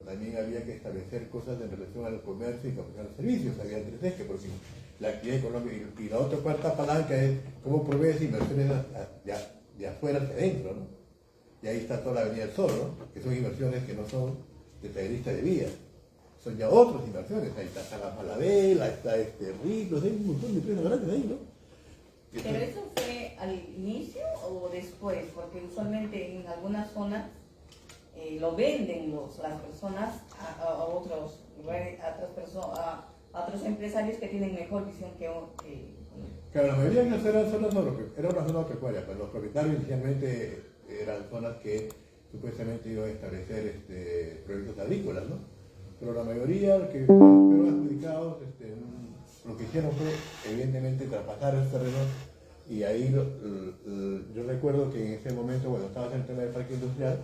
también había que establecer cosas en relación al comercio y a los servicios, había tres ejes, porque la actividad económica y la otra cuarta palanca es cómo provees inversiones de afuera hacia adentro, ¿no? Y ahí está toda la Avenida del Sol, ¿no? Que son inversiones que no son de tallerista de vías, son ya otras inversiones. Ahí está la Falabella, está Riclos, hay un montón de empresas grandes ahí, ¿no? ¿Pero eso fue al inicio o después? Porque usualmente en algunas zonas lo venden las personas a otros lugares, a otros empresarios que tienen mejor visión que Claro, la mayoría de las zonas era una zona agropecuaria, pero los propietarios inicialmente eran zonas que supuestamente iban a establecer proyectos agrícolas, ¿no? Pero la mayoría que fueron adjudicados, lo que hicieron fue evidentemente traspasar esos terrenos, y ahí yo recuerdo que en ese momento, cuando estaba en el tema del parque industrial,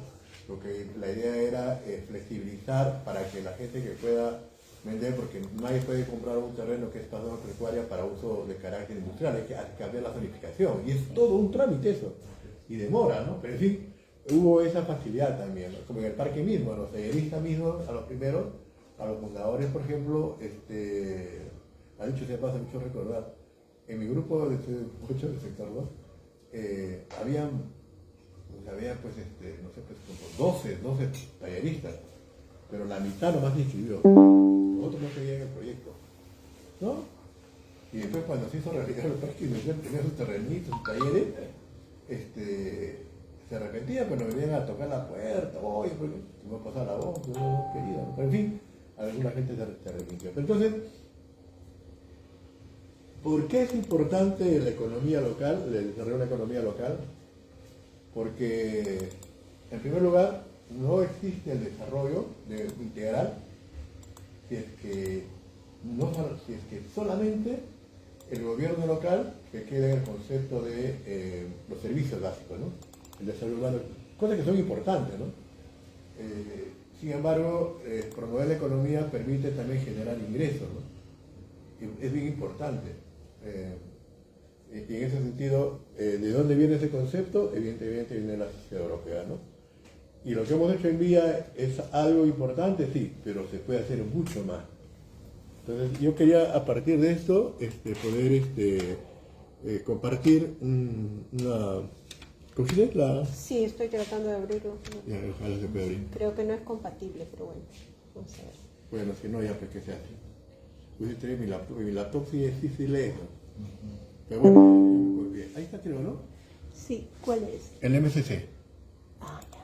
la idea era flexibilizar para que la gente que pueda vender, porque nadie puede comprar un terreno que es zona agropecuaria para uso de carácter industrial, hay que cambiar la zonificación, y es todo un trámite eso, y demora, ¿no? Pero en fin, hubo esa facilidad también, ¿no? Como en el parque mismo, a los talleristas mismos, a los primeros, a los fundadores, por ejemplo, ha dicho, se pasa mucho recordar, en mi grupo de sector 2, había pues, no sé, pues como 12 talleristas, pero la mitad nomás se inscribió, los otros no creían en el proyecto, ¿no? Y después cuando se hizo realidad el parque industrial, tenía sus terrenitos, sus talleres, se arrepentían cuando venían a tocar la puerta, oye, porque me ha pasado la voz, yo no quería, ¿no? Pero en fin, alguna gente se arrepintió. Pero entonces, ¿por qué es importante la economía local, el desarrollo de la economía local? Porque, en primer lugar, no existe el desarrollo integral si es que solamente el gobierno local se queda en el concepto de los servicios básicos, ¿no? El desarrollo urbano, cosas que son importantes, ¿no? Sin embargo, promover la economía permite también generar ingresos, ¿no? Y es bien importante. Y en ese sentido, ¿de dónde viene ese concepto? Evidentemente viene de la sociedad europea, ¿no? Y lo que hemos hecho en Vía es algo importante, sí, pero se puede hacer mucho más. Entonces yo quería a partir de esto poder compartir una... ¿Consigues la...? Sí, estoy tratando de abrirlo. Ya, ojalá se pueda abrir. Creo que no es compatible, pero bueno, vamos a ver. Bueno, si no, ya pues que se hace. Pues tener mi laptop sí lee eso. Pero bueno, muy bien. Ahí está, creo, ¿no? Sí, ¿cuál es? El MCC. Ah, ya.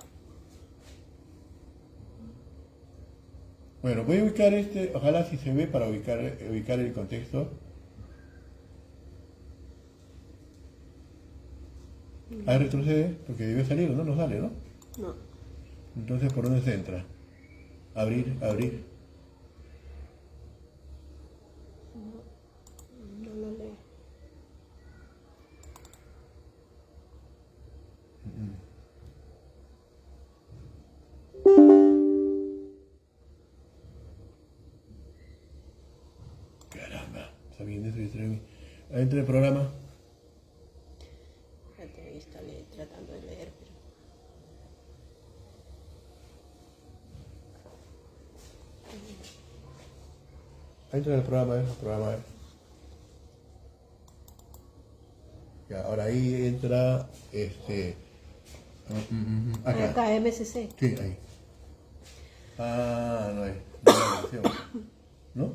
Bueno, voy a ubicar ojalá si se ve para ubicar el contexto. Ahí retrocede, porque debe salir, ¿no? No sale, ¿no? No. Entonces, ¿por dónde se entra? Abrir. No lo leo. Caramba, está bien, eso distrae. Ahí entra el programa. Ahí está tratando de leer, pero... Ahí entra el programa, Ya, ahora ahí entra Acá, MCC. Sí, ahí. Ah, no hay la versión. ¿No?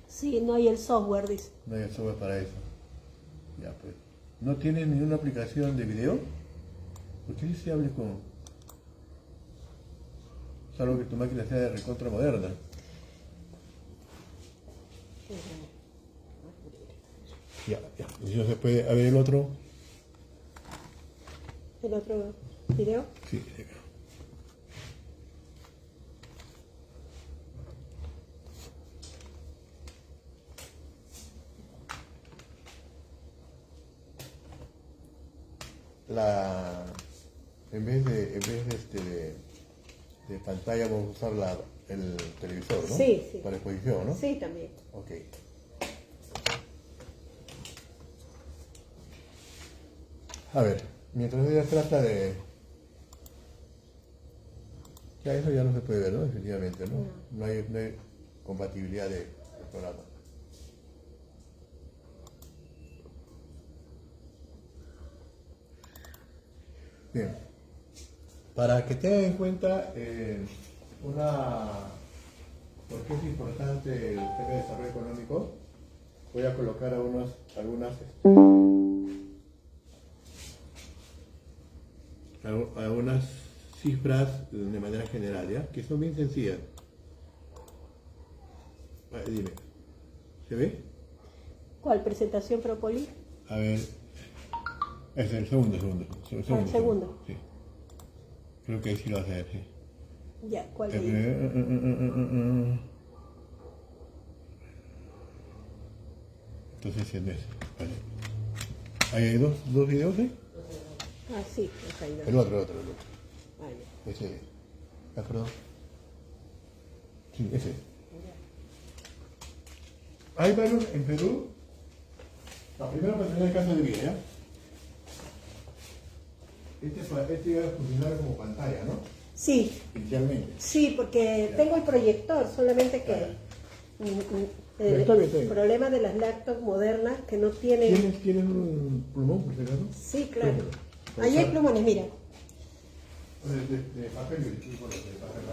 Sí, no hay el software, dice. No hay software para eso. Ya, pues. ¿No tienes ninguna aplicación de video? ¿Por qué se hable con...? Salvo que tu máquina sea de recontra moderna. Ya. ¿Y no se puede abrir el otro? ¿El otro video? Sí, sí. En vez de pantalla vamos a usar el televisor, ¿no? Sí, sí. Para exposición, ¿no? Sí, también. Ok. A ver, mientras ella trata de Ya eso ya no se puede ver, ¿no? Efectivamente, ¿no? No hay compatibilidad de programa. Bien. Para que tengan en cuenta por qué es importante el tema de desarrollo económico, voy a colocar algunas cifras de manera general, ¿ya? Que son bien sencillas. Dime, ¿se ve? ¿Cuál? ¿Presentación Propoli? A ver, es el segundo. El segundo. Sí. Creo que ahí sí lo vas a ver, sí. Ya, ¿cuál de ellos? Entonces, en ese. Vale. Ahí hay dos videos, ¿eh? Ah, sí, acá hay dos. El otro. Ah, ya. Ese. Ah, perdón. Sí, ese. Ya. Hay varios en Perú. No, primero para tener el caso de vida, ¿ya? Este iba a funcionar como pantalla, ¿no? Sí, Inicialmente. sí, porque Ya. tengo el proyector, solamente que Está bien. el problema de las laptops modernas que no tienen... ¿Tienes un plumón, por si acaso? Sí, claro. Por Ahí hay favor. plumones, mira. De papel, de papel.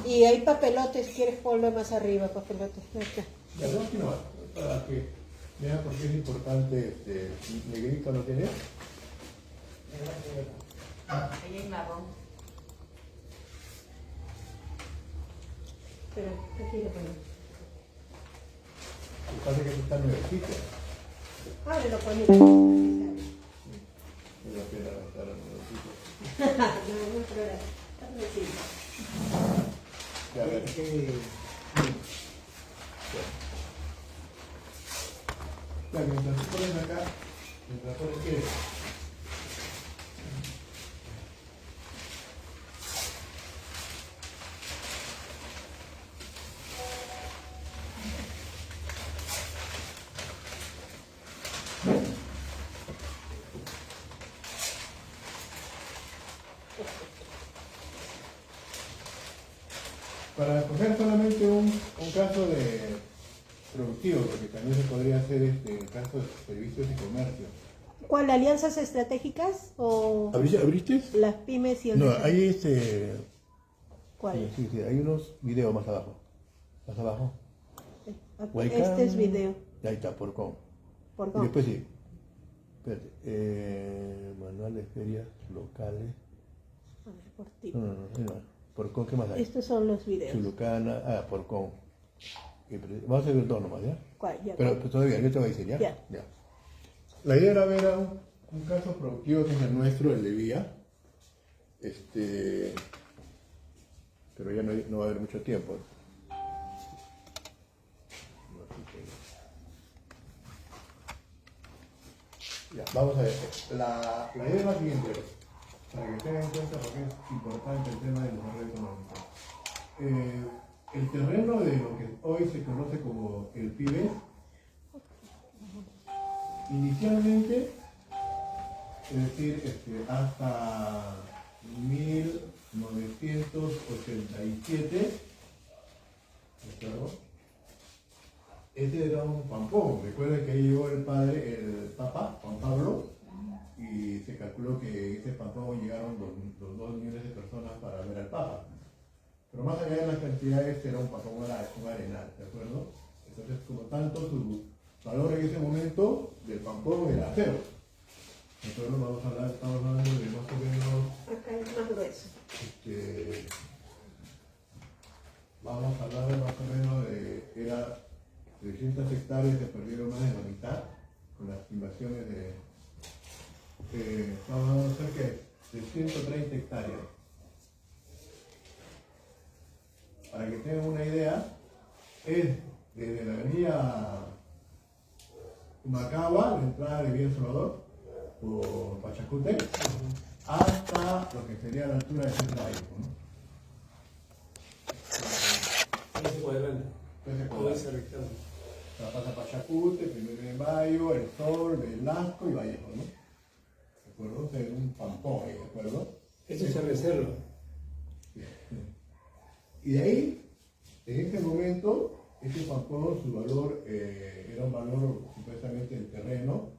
Y hay papelotes, ¿quieres ponlo más arriba, papelotes? Acá. Ya, no, aquí no, para que vean por qué es importante, negrito no tiene. Ahí hay marrón. Pero aquí lo ponemos. Me parece que esto está nuevecito. Ábrelo, ponelo. Es la pena estar nuevecito. No, pero está tranquilo. Ya, a ver. Ya, mientras tú pones acá, mientras pones que... Para escoger solamente un caso de productivo, porque también se podría hacer en caso de servicios y comercio. ¿Cuál? ¿Alianzas estratégicas o ¿Abriste? las pymes y el No, desarrollo? hay ¿Cuál? Sí, hay unos videos más abajo. Más abajo. Aquí, Webcam. este es video. Ahí está, por com. Por Y favor. después sí. Espérate. Manual de ferias locales. A ver, por tipo. No. Por com, ¿qué más hay? Estos son los videos. Chulucana, por com. Vamos a ver dos nomás, ¿ya? ¿Cuál? Ya, Pero ¿cuál? pues, todavía, yo te voy a decir, ¿ya? Ya. La idea era ver a un caso productivo que es el nuestro, el de Vía. Pero ya no va a haber mucho tiempo. Ya, vamos a ver. La idea es la siguiente, para que tengan en cuenta porque es importante el tema del desarrollo económico. El terreno de lo que hoy se conoce como el PIB, inicialmente, es decir, hasta 1987, ¿de acuerdo? Este era un pampón. Recuerden que ahí llegó el Papa, Juan Pablo, y se calculó que en ese pampón llegaron los 2 millones de personas para ver al Papa. Pero más allá de las cantidades, era un pampón, un arenal, ¿de acuerdo? Entonces, como tanto, su valor en ese momento del pampón era cero. Entonces, estamos hablando de más o menos... Acá es más grueso. Vamos a hablar de más o menos era 300 hectáreas, se perdieron más de la mitad con las invasiones estamos hablando cerca de 130 hectáreas. Para que tengan una idea, es desde la avenida Humacagua, la entrada de Villa El Salvador, por Pachacute, hasta lo que sería la altura de Central, ¿no? Ese cuadrante. Entonces, Todo ese rectángulo. pasa Pachacute, primero en Bayo, El Sol, Velasco y Vallejo, ¿no? ¿De acuerdo? O sea, un pampón ahí, ¿de acuerdo? Eso es reserva. Y de ahí, en ese momento, ese Pampón, su valor era un valor supuestamente en terreno,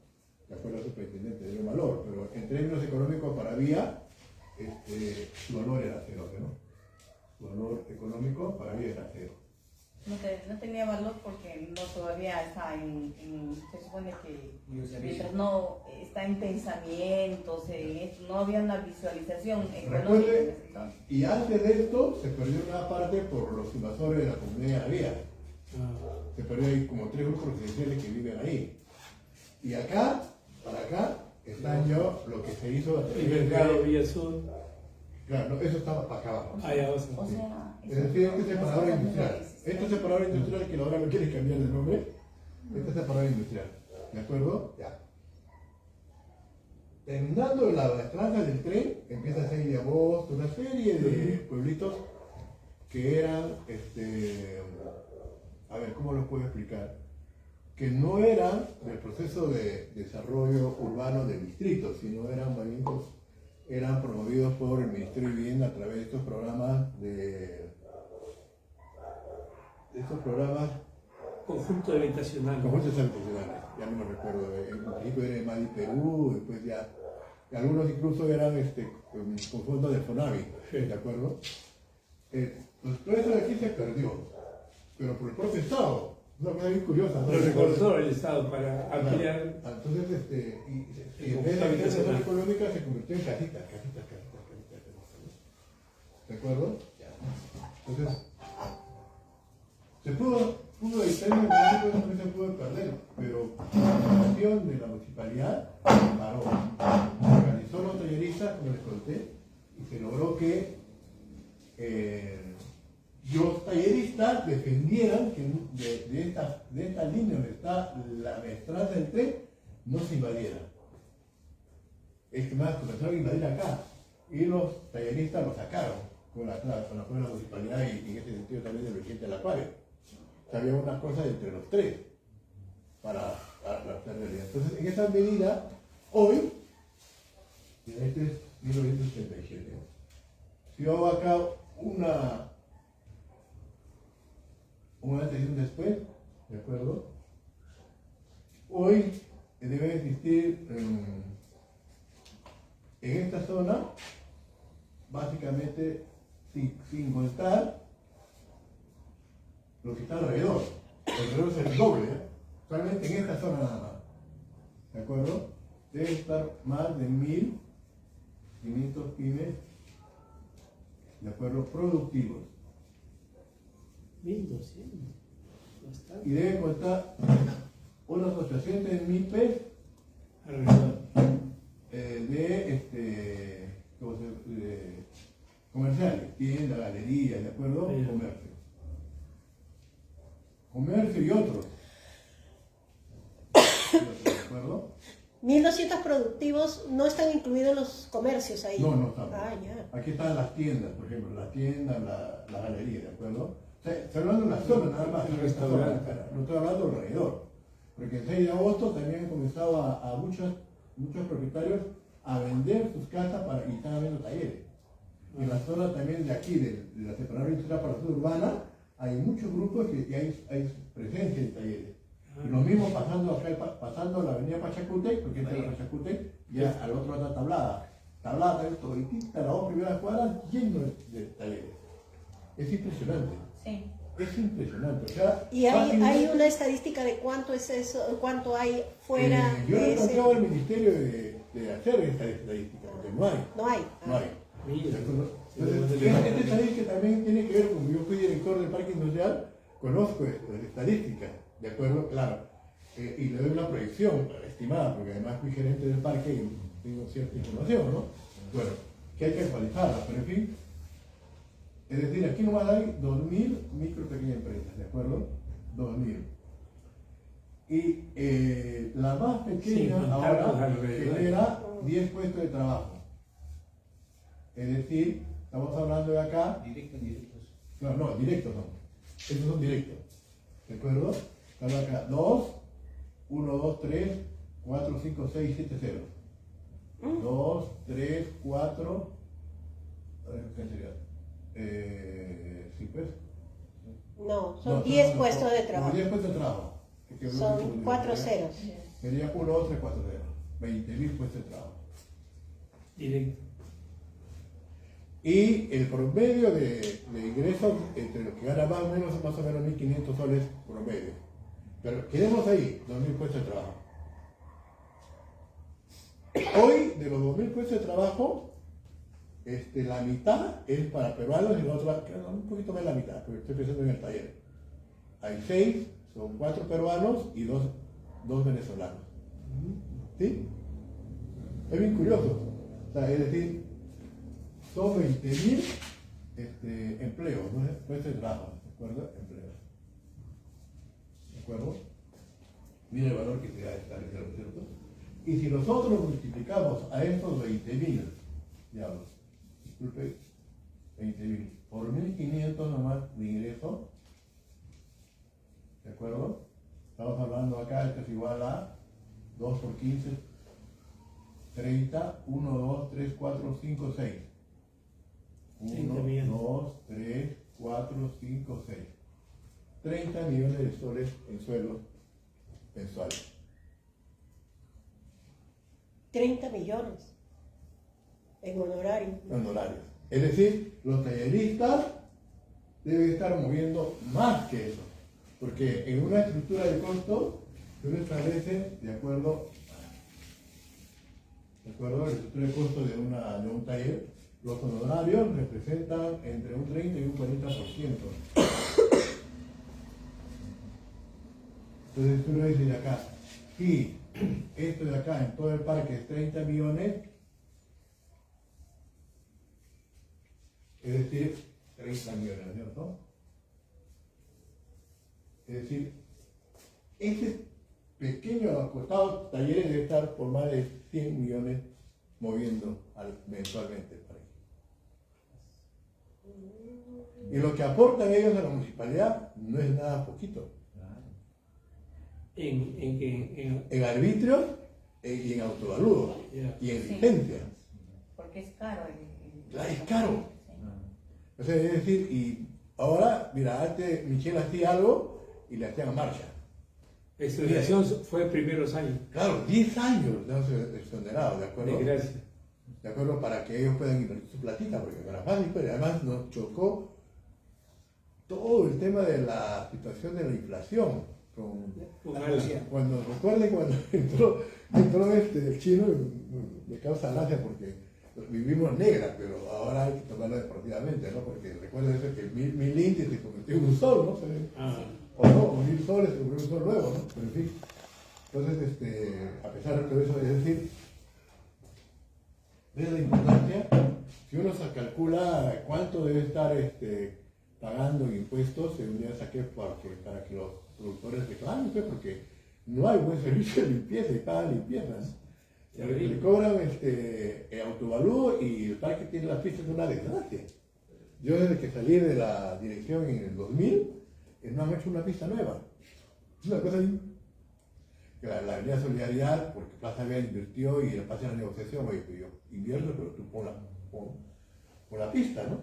de acuerdo al superintendente, era un valor, pero en términos económicos para Vía, su valor era cero, ¿no? Su valor económico para Vía era cero. No tenía valor porque no todavía está se supone que mientras no está en pensamientos, no había una visualización económica. Recuerde, y antes de esto se perdió una parte por los invasores de la comunidad de la Vía. Se perdió ahí como 3 grupos residenciales que viven ahí. Y acá, para acá, están yo lo que se hizo a El través mercado de... Villa Sur. Claro, no, eso estaba para acá abajo. Ah, ya, O sea, Es decir, este separador industrial. Este separador industrial que ahora no quiere cambiar de nombre. Este separador industrial. ¿De acuerdo? Ya. Terminando la franja del tren, empieza a 6 de agosto, una serie de pueblitos que eran, a ver, ¿cómo los puedo explicar? Que no eran del proceso de desarrollo urbano del distrito, sino eran movimientos, eran promovidos por el Ministerio de Vivienda a través de estos programas Conjunto habitacional. conjuntos habitacionales, ya no me recuerdo, en principio era de Madi Perú, después ya, y algunos incluso eran con fondos de Fonavi, ¿de acuerdo? Pues todo eso de aquí se perdió, pero por el propio Estado, una cosa bien curiosa, ¿no? Lo recortó el Estado para Claro. ampliar. Entonces, y en El vez de conjunto hacer habitacional. económica se convirtió en casitas. ¿De acuerdo? Entonces, se pudo evitar el económico, no se pudo perder, pero la acción de la municipalidad paró. Organizó los talleristas, como les conté, y se logró que los talleristas defendieran que de esta línea donde está la maestranza del tren no se invadiera. Es que más comenzaron a invadir acá y los talleristas lo sacaron con la apoyo de la municipalidad y en ese sentido también del presidente de la Acuario. O sea, había una cosa entre los tres para hacer realidad. Entonces, en esa medida, hoy, este es 1987, si yo hago acá un antes y un después, ¿de acuerdo? Hoy debe existir en esta zona, básicamente, sin contar lo que está alrededor. Alrededor es el doble, ¿eh? Solamente en esta zona nada más. ¿De acuerdo? Debe estar más de 1.500 pymes, ¿de acuerdo? Productivos. 1200. Bastante. Y debe contar unos 800.000 pesos Alrededor. comerciales, tiendas, galerías, ¿de acuerdo? Sí. Comercio y otros. ¿De acuerdo? 1.200 productivos, no están incluidos los comercios ahí. No estamos. Ah, ya. Aquí están las tiendas, por ejemplo, las tiendas, la galería, ¿de acuerdo? O sea, estoy hablando de una zona nada más, El restaurante. no estoy hablando alrededor. Porque el 6 de agosto también han comenzado a muchos propietarios a vender sus casas y están abriendo talleres. Y en la zona también de aquí, de la separada industrial para la zona urbana, hay muchos grupos que hay presencia en talleres. Y lo mismo pasando la avenida Pachacútec, porque está la Pachacútec, ya al otro lado está Tablada. Tablada también toditita, las 2 primeras cuadras lleno de talleres. Es impresionante. Sí. Es impresionante. O sea, ¿Y hay fácilmente, una estadística de cuánto es eso, cuánto hay fuera yo no he de ese? encontrado al ministerio de hacer esta estadística, porque no hay. No hay. No hay. Mira. ¿De acuerdo? Sí, Entonces, bueno, esta estadística también tiene que ver, como yo fui director del parque industrial, conozco las estadísticas, ¿de acuerdo? Claro. Y le doy una proyección estimada, porque además fui gerente del parque y tengo cierta información, ¿no? Bueno, que hay que actualizarla, pero en fin. Es decir, aquí nomás hay 2.000 micro y pequeñas empresas, ¿de acuerdo? 2.000. Y la más pequeña Sí, ahora alrededor. genera 10 puestos de trabajo. Es decir, estamos hablando de acá. Directos, indirectos. No, directos son. Esos son directos. ¿De acuerdo? Estamos acá. 2, 1, 2, 3, 4, 5, 6, 7, 0. 2, 3, 4. A ver, ¿qué sería? Sí, pues. No, son 10 puestos de No, trabajo. 10 puestos de trabajo. Son 4 ceros. Sería puro 3, 4, 0. 20.000 puestos de trabajo. Directo. Y el promedio de ingresos entre los que ganan más o menos 1.500 soles promedio. Pero quedemos ahí, 2.000 puestos de trabajo. Hoy, de los 2.000 puestos de trabajo, la mitad es para peruanos y la otra, un poquito más de la mitad, porque estoy pensando en el taller. Hay 6, son 4 peruanos y 2 venezolanos. ¿Sí? Es bien curioso. O sea, es decir, son 20.000 empleos, ¿no? Puestos de trabajo, ¿de acuerdo? Empleos. ¿De acuerdo? Mira el valor que se da establecido, ¿cierto? Y si nosotros multiplicamos a estos 20.000, digamos, disculpe, 20.000 por 1.500 nomás de ingreso, ¿de acuerdo? Estamos hablando acá, esto es igual a 2 por 15, 30, 1, 2, 3, 4, 5, 6. 1, 2, 3, 4, 5, 6. 30 millones de soles en sueldos mensuales. 30 millones en honorario. Honorarios. Es decir, los talleristas deben estar moviendo más que eso. Porque en una estructura de costo, se establece de acuerdo a la estructura de costo de un taller, los honorarios representan entre un 30 y un 40%. Entonces tú lo dices de acá, si esto de acá en todo el parque es 30 millones, es decir, 30 millones, ¿cierto? Es decir, este pequeño acostado talleres debe estar por más de 100 millones moviendo mensualmente el parque. Y lo que aportan ellos a la municipalidad no es nada poquito. En arbitrios y en autovalúo y en licencia. Porque es caro. Es caro. O sea, es decir, y ahora, mira, antes Michelle hacía algo y le hacían marcha. La exoneración fue de primeros años. Claro, 10 años de exonerado, ¿de acuerdo? De gracia. ¿De acuerdo? Para que ellos puedan invertir su platita, porque para fácil, pero además nos chocó todo el tema de la situación de la inflación. Cuando recuerden cuando entró el chino, me causa gracia porque vivimos negras, pero ahora hay que tomarlo deportivamente, ¿no? Porque recuerden eso que mil índices se convirtió en un sol, ¿no? O no, 1.000 soles se convirtió en un sol nuevo, ¿no? Pero en fin. Entonces, a pesar de todo eso, es decir, desde la importancia, si uno se calcula cuánto debe estar pagando en impuestos, un día saqué para que los productores reclamen, porque no hay buen servicio de limpieza y pagan limpieza, ¿no? Le cobran autovalúo y el parque tiene las pistas de una desgracia. Yo desde que salí de la dirección en el 2000, no han hecho una pista nueva. Es una cosa así. La Avenida Solidaridad, porque Plaza Vea invirtió y le pasa la negociación, oye, pues yo invierto, pero tú pon la pista, ¿no?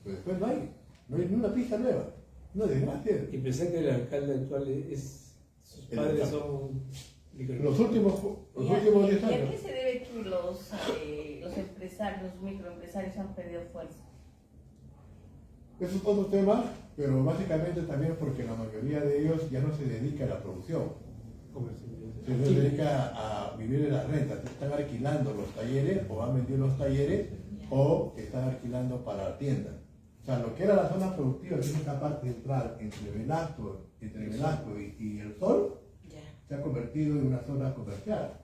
Pero después no hay ni una pista nueva. No, desgracia. Y pensé que el alcalde actual sus padres son los últimos 10 años. ¿Y a qué se debe que los empresarios, los microempresarios han perdido fuerza? Eso es otro tema, pero básicamente también porque la mayoría de ellos ya no se dedica a la producción. Se dedica a vivir de las rentas. Están alquilando los talleres o han vendido los talleres o están alquilando para la tienda. O sea, lo que era la zona productiva, que es esta parte central entre Velasco y el Sol, se ha convertido en una zona comercial.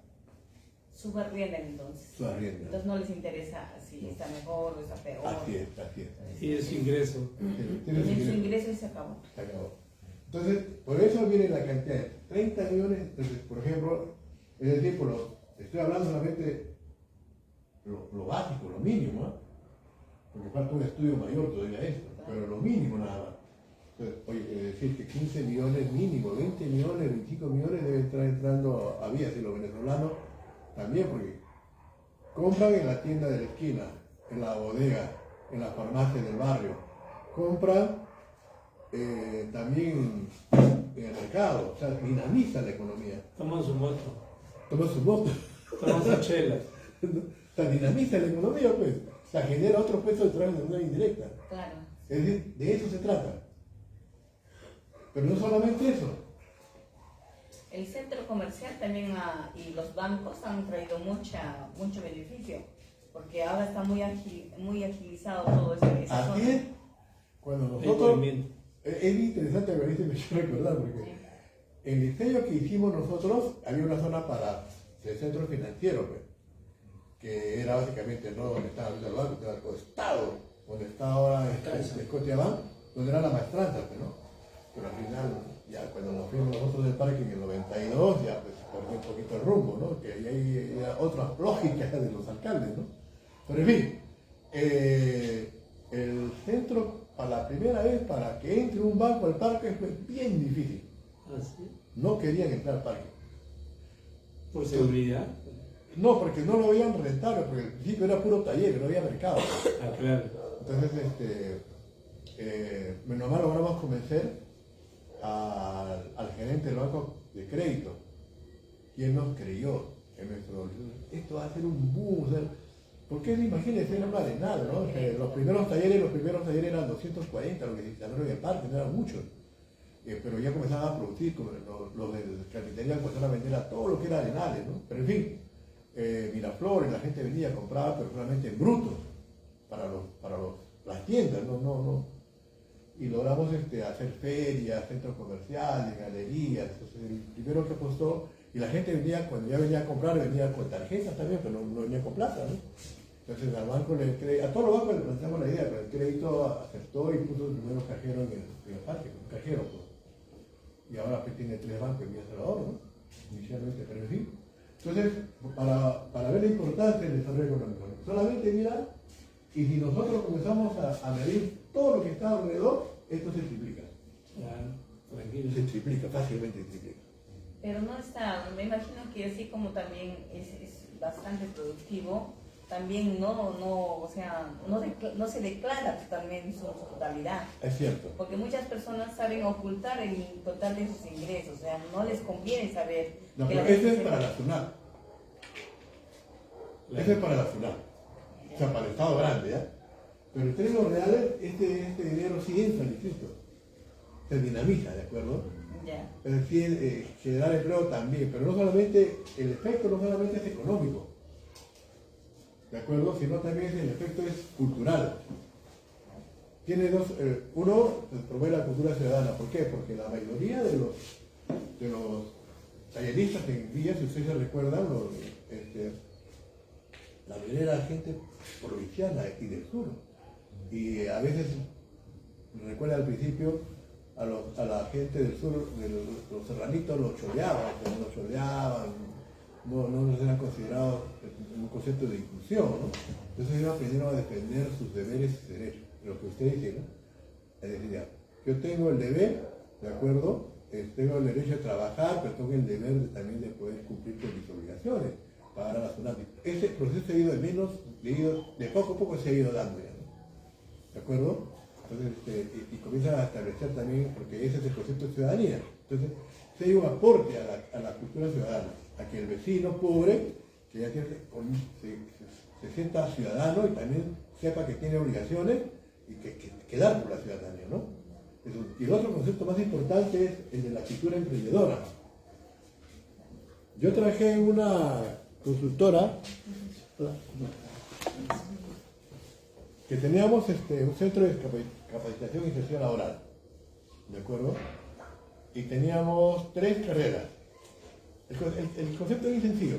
Subarriendan entonces. Subarriendan. Entonces no les interesa si está mejor o está peor. Así es. Y es su ingreso. Tienen su ingreso y se acabó. Se acabó. Entonces, por eso viene la cantidad de 30 millones, entonces, por ejemplo, es decir, estoy hablando solamente lo básico, lo mínimo, ¿no? Porque falta un estudio mayor todavía esto, pero lo mínimo nada más. Entonces, oye, es decir que 15 millones mínimo, 20 millones, 25 millones deben estar entrando a vías y los venezolanos también, porque compran en la tienda de la esquina, en la bodega, en las farmacias del barrio, compran también en el mercado, o sea, dinamiza la economía. Toman su moto, Toma su voto, toman sus chelas. o sea, dinamiza la economía, pues, o sea, genera otros puestos de trabajo de manera indirecta. Claro. Es decir, de eso se trata. Pero no solamente eso. El centro comercial también y los bancos han traído mucho beneficio, porque ahora está muy agilizado todo eso. esa Así zona. es, cuando El nosotros... movimiento. Es interesante que me hecho recordar, porque el diseño que hicimos nosotros, había una zona para el centro financiero, pues, que era básicamente no donde estaba el banco, estaba el Estado, donde está ahora Scotiabank, donde era la maestranza, pues, ¿no? Pero al final, ya cuando nos fuimos nosotros del parque en el 92, ya pues perdió un poquito el rumbo, ¿no? Que ahí hay otras lógicas de los alcaldes, ¿no? Pero en fin, el centro, para la primera vez, para que entre un banco al parque fue bien difícil. ¿Ah, sí? No querían entrar al parque. Por seguridad. No, porque no lo veían rentable, porque al principio era puro taller, no había mercado. Ah, claro. Entonces, menos mal logramos convencer al gerente del banco de crédito, quien nos creyó en nuestro... Esto va a ser un boom, o sea, porque imagínense, era una de nada, ¿no? O sea, los primeros talleres eran 240, lo que se instaló en el parque, no eran muchos. Pero ya comenzaban a producir, como los de carpintería comenzaron a vender a todo lo que era arenales, ¿no? Pero en fin, Miraflores, la gente venía, compraba, pero solamente en brutos, para las tiendas, no. Y logramos hacer ferias, centros comerciales, galerías. Entonces, el primero que apostó, y la gente venía, cuando ya venía a comprar, venía con tarjetas también, pero no venía con plata, ¿no? Entonces al banco a todos los bancos le planteamos la idea, pero el crédito aceptó y puso el primero cajero en el parque, un cajero, pues. Y ahora pues, tiene 3 bancos en Villa Salvador, ¿no? Inicialmente, pero en fin. Entonces, para ver la importancia del desarrollo económico, solamente mira, y si nosotros comenzamos a medir todo lo que está alrededor, esto se triplica. Claro, tranquilo. Se triplica, fácilmente se triplica. Pero no está, me imagino que así como también es bastante productivo, también no se declara también su totalidad. Es cierto. Porque muchas personas saben ocultar el total de sus ingresos, o sea, no les conviene saber. No, que pero la eso gente es para la SUNAT. Eso es para la SUNAT. O sea, para el Estado grande, ¿ya? Pero en términos reales, este dinero sí entra al distrito. Se dinamiza, ¿de acuerdo? Ya. Es decir, generar empleo también, pero no solamente, el efecto no solamente es económico, ¿de acuerdo? Sino también el efecto es cultural. Tiene dos, uno, promueve la cultura ciudadana. ¿Por qué? Porque la mayoría de los talleristas en Villa, si ustedes se recuerdan, la mayoría era gente provinciana y del sur. Y a veces, recuerda al principio, a la gente del sur, los serranitos los choleaban, no los eran considerados un concepto de inclusión, ¿no? Entonces ellos aprendieron a defender sus deberes y derechos, lo que ustedes dicen, ¿no? Es decir, ya, yo tengo el deber, ¿de acuerdo? Tengo el derecho a trabajar, pero tengo el deber también de poder cumplir con mis obligaciones, pagar a la SUNAT. Ese proceso ha ido de poco a poco se ha ido dando ya, ¿no? ¿De acuerdo? Entonces, y comienza a establecer también, porque ese es el concepto de ciudadanía. Entonces, se hay un aporte a la cultura ciudadana, a que el vecino pobre, que ya tiene, se sienta ciudadano y también sepa que tiene obligaciones y que dar por la ciudadanía, ¿no? Y el otro concepto más importante es el de la cultura emprendedora. Yo trabajé en una consultora que teníamos un centro de capacitación y inserción laboral, ¿de acuerdo? Y teníamos 3 carreras. El concepto es muy sencillo.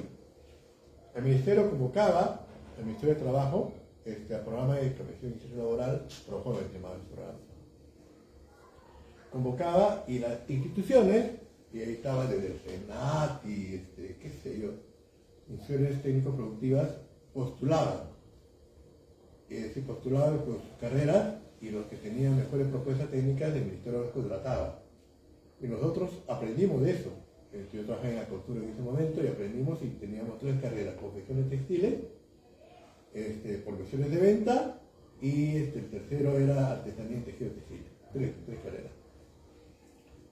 El Ministerio convocaba, el Ministerio de Trabajo, al programa de capacitación y inserción laboral, PROJOVEN se llamaba el programa. Convocaba y las instituciones, y ahí estaba desde el SENAT y qué sé yo, instituciones técnico-productivas, postulaban. Se postulaban con sus carreras y los que tenían mejores propuestas técnicas del Ministerio los contrataba. Y nosotros aprendimos de eso. Yo trabajé en la costura en ese momento y aprendimos y teníamos 3 carreras: confecciones textiles, profesiones de venta y el tercero era artesanía en tejido textil. Tres carreras.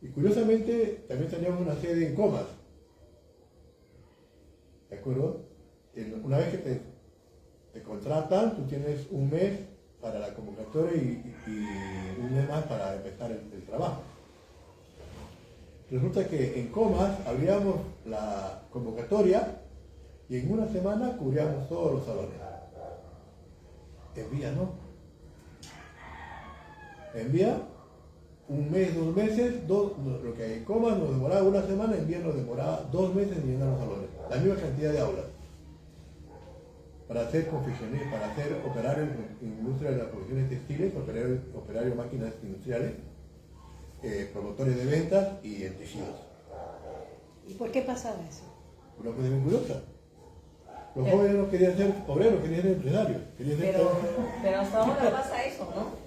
Y curiosamente también teníamos una sede en Comas. ¿De acuerdo? Una vez que te contratan, tú tienes un mes para la convocatoria y un mes más para empezar el trabajo. Resulta que en Comas abríamos la convocatoria y en una semana cubríamos todos los salones. En Vía no. En Vía, un mes, 2 meses, lo que en Comas nos demoraba una semana, en Vía nos demoraba 2 meses en llenar los salones. La misma cantidad de aulas. Para hacer confecciones, para hacer operario en industria de las profesiones textiles, operario en máquinas industriales, promotores de ventas y en tejidos. ¿Y por qué pasaba eso? Una cosa muy curiosa. Los jóvenes no querían ser obreros, querían ser empresarios. Pero hasta ahora pasa eso, ¿no?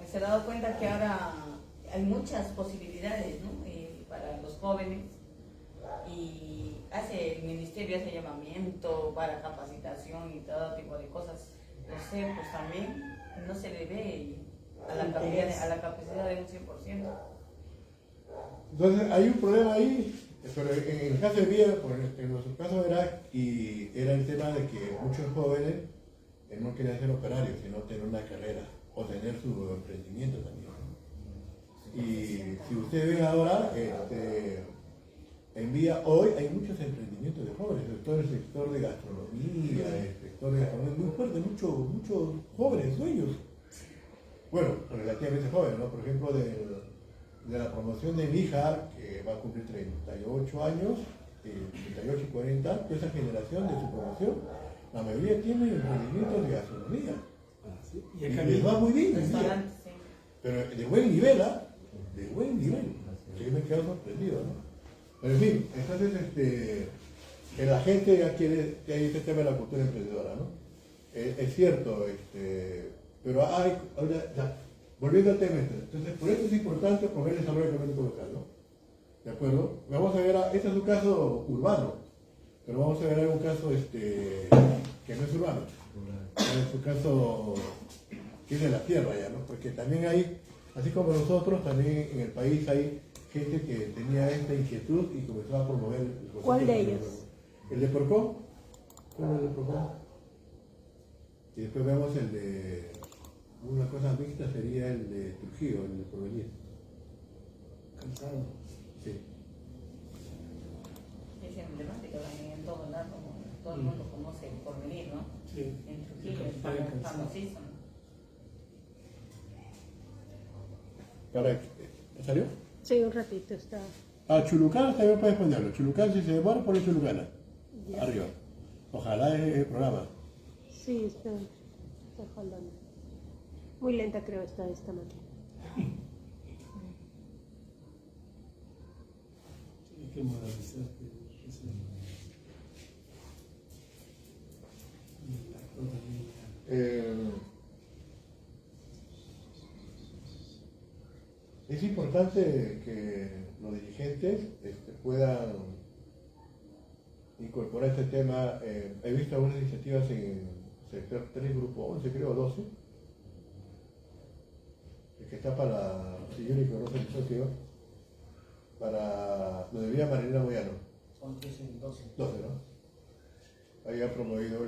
Se ha dado cuenta que ahora hay muchas posibilidades, ¿no? Para los jóvenes. Y el ministerio hace llamamiento para capacitación y todo tipo de cosas. No sé, pues también no se le ve a la capacidad de un 100%. Entonces hay un problema ahí, pero en el caso de Vía, en nuestro caso era el tema de que muchos jóvenes no querían ser operarios, sino tener una carrera o tener su emprendimiento también. Y si ustedes ven ahora, en Vía hoy hay muchos emprendimientos de jóvenes, sobre todo en el sector de gastronomía, muy fuerte, muchos jóvenes dueños. Bueno, relativamente jóvenes, ¿no? Por ejemplo, de la promoción de mi hija, que va a cumplir 38 años, 38 y 40, toda esa generación de su promoción, la mayoría tiene emprendimientos de gastronomía. ¿Sí? Y les va muy bien, Sí. pero de buen nivel, de buen nivel. Que me quedo sorprendido, ¿no? Pero en fin, entonces la gente ya quiere, que hay este tema de la cultura emprendedora, ¿no? Es cierto, pero volviendo al tema, entonces por eso es importante promover el desarrollo económico local, ¿no? ¿De acuerdo? Vamos a ver, este es un caso urbano, pero vamos a ver un caso que no es urbano, es un caso que es de la tierra ya, ¿no? Porque también hay, así como nosotros, también en el país hay gente que tenía esta inquietud y comenzó a promover el concepto. ¿Cuál de ellos? El de Porcón. ¿Cuál es el de Porcón? Y después vemos el de una cosa mixta, sería el de Trujillo, el de Porvenir. Cansado. Sí. Es emblemático en todo lado, todo el mundo conoce el Porvenir, ¿no? Sí. En Trujillo es famosísimo. ¿Salió? Sí, un ratito está. Chulucana también puedes ponerlo. Chulucana, si se demora, ponle Chulucana. Ya. Arriba. Ojalá el programa. Sí, está jalando. Muy lenta creo está esta máquina. Hay que modernizar. Es importante que los dirigentes puedan incorporar este tema. He visto algunas iniciativas en sector 3, grupo 11, creo, 12, el que está para, si yo ni conozco el socio, para lo de Vía Marilena Moyano. Son 13 y 12. 12, ¿no? Ahí ha promovido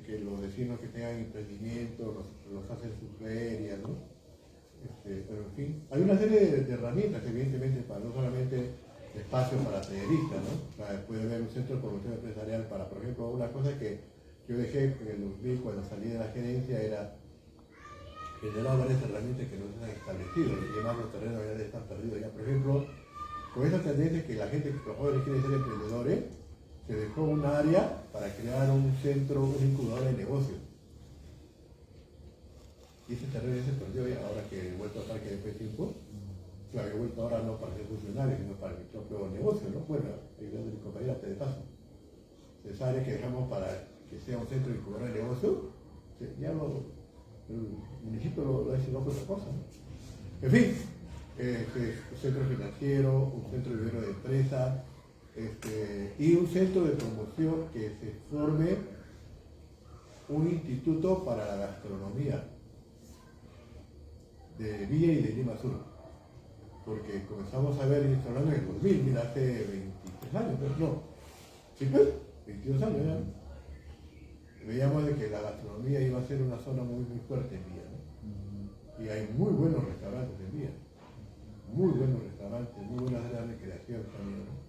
que los vecinos que tengan emprendimientos los hacen sus ferias, ¿no? Pero en fin, hay una serie de herramientas, evidentemente, para no solamente espacios para talleristas, ¿no? O sea, puede haber un centro de promoción empresarial para, por ejemplo, una cosa que yo dejé en el 2000 cuando salí de la gerencia era generar varias herramientas que no se han establecido, y además los terrenos ya están perdidos. Ya, por ejemplo, con esa tendencia que la gente, los jóvenes quieren ser emprendedores, se dejó un área para crear un centro, un incubador de negocios. Y ese terreno ya se perdió ya, ahora que he vuelto a Parque de P5, claro, he vuelto ahora no para ser funcionario, sino para mi propio negocio, ¿no? Bueno, ayudando a mi compañera, te de paso. Esa área que dejamos para que sea un centro de incubador de negocio, ya el municipio lo ha destinado por otra cosa, ¿no? En fin, un centro financiero, un centro de vivero de empresa, y un centro de promoción que se forme un instituto para la gastronomía. de Villa y de Lima Sur. Porque comenzamos a ver, y estoy hablando en el 2000, mira, hace 23 años, pero no, sí pues, 22 años ya. Veíamos de que la gastronomía iba a ser una zona muy, muy fuerte en Villa, ¿no? Y hay muy buenos restaurantes en Villa, muy buenos restaurantes, muy buenas áreas de recreación también, ¿no?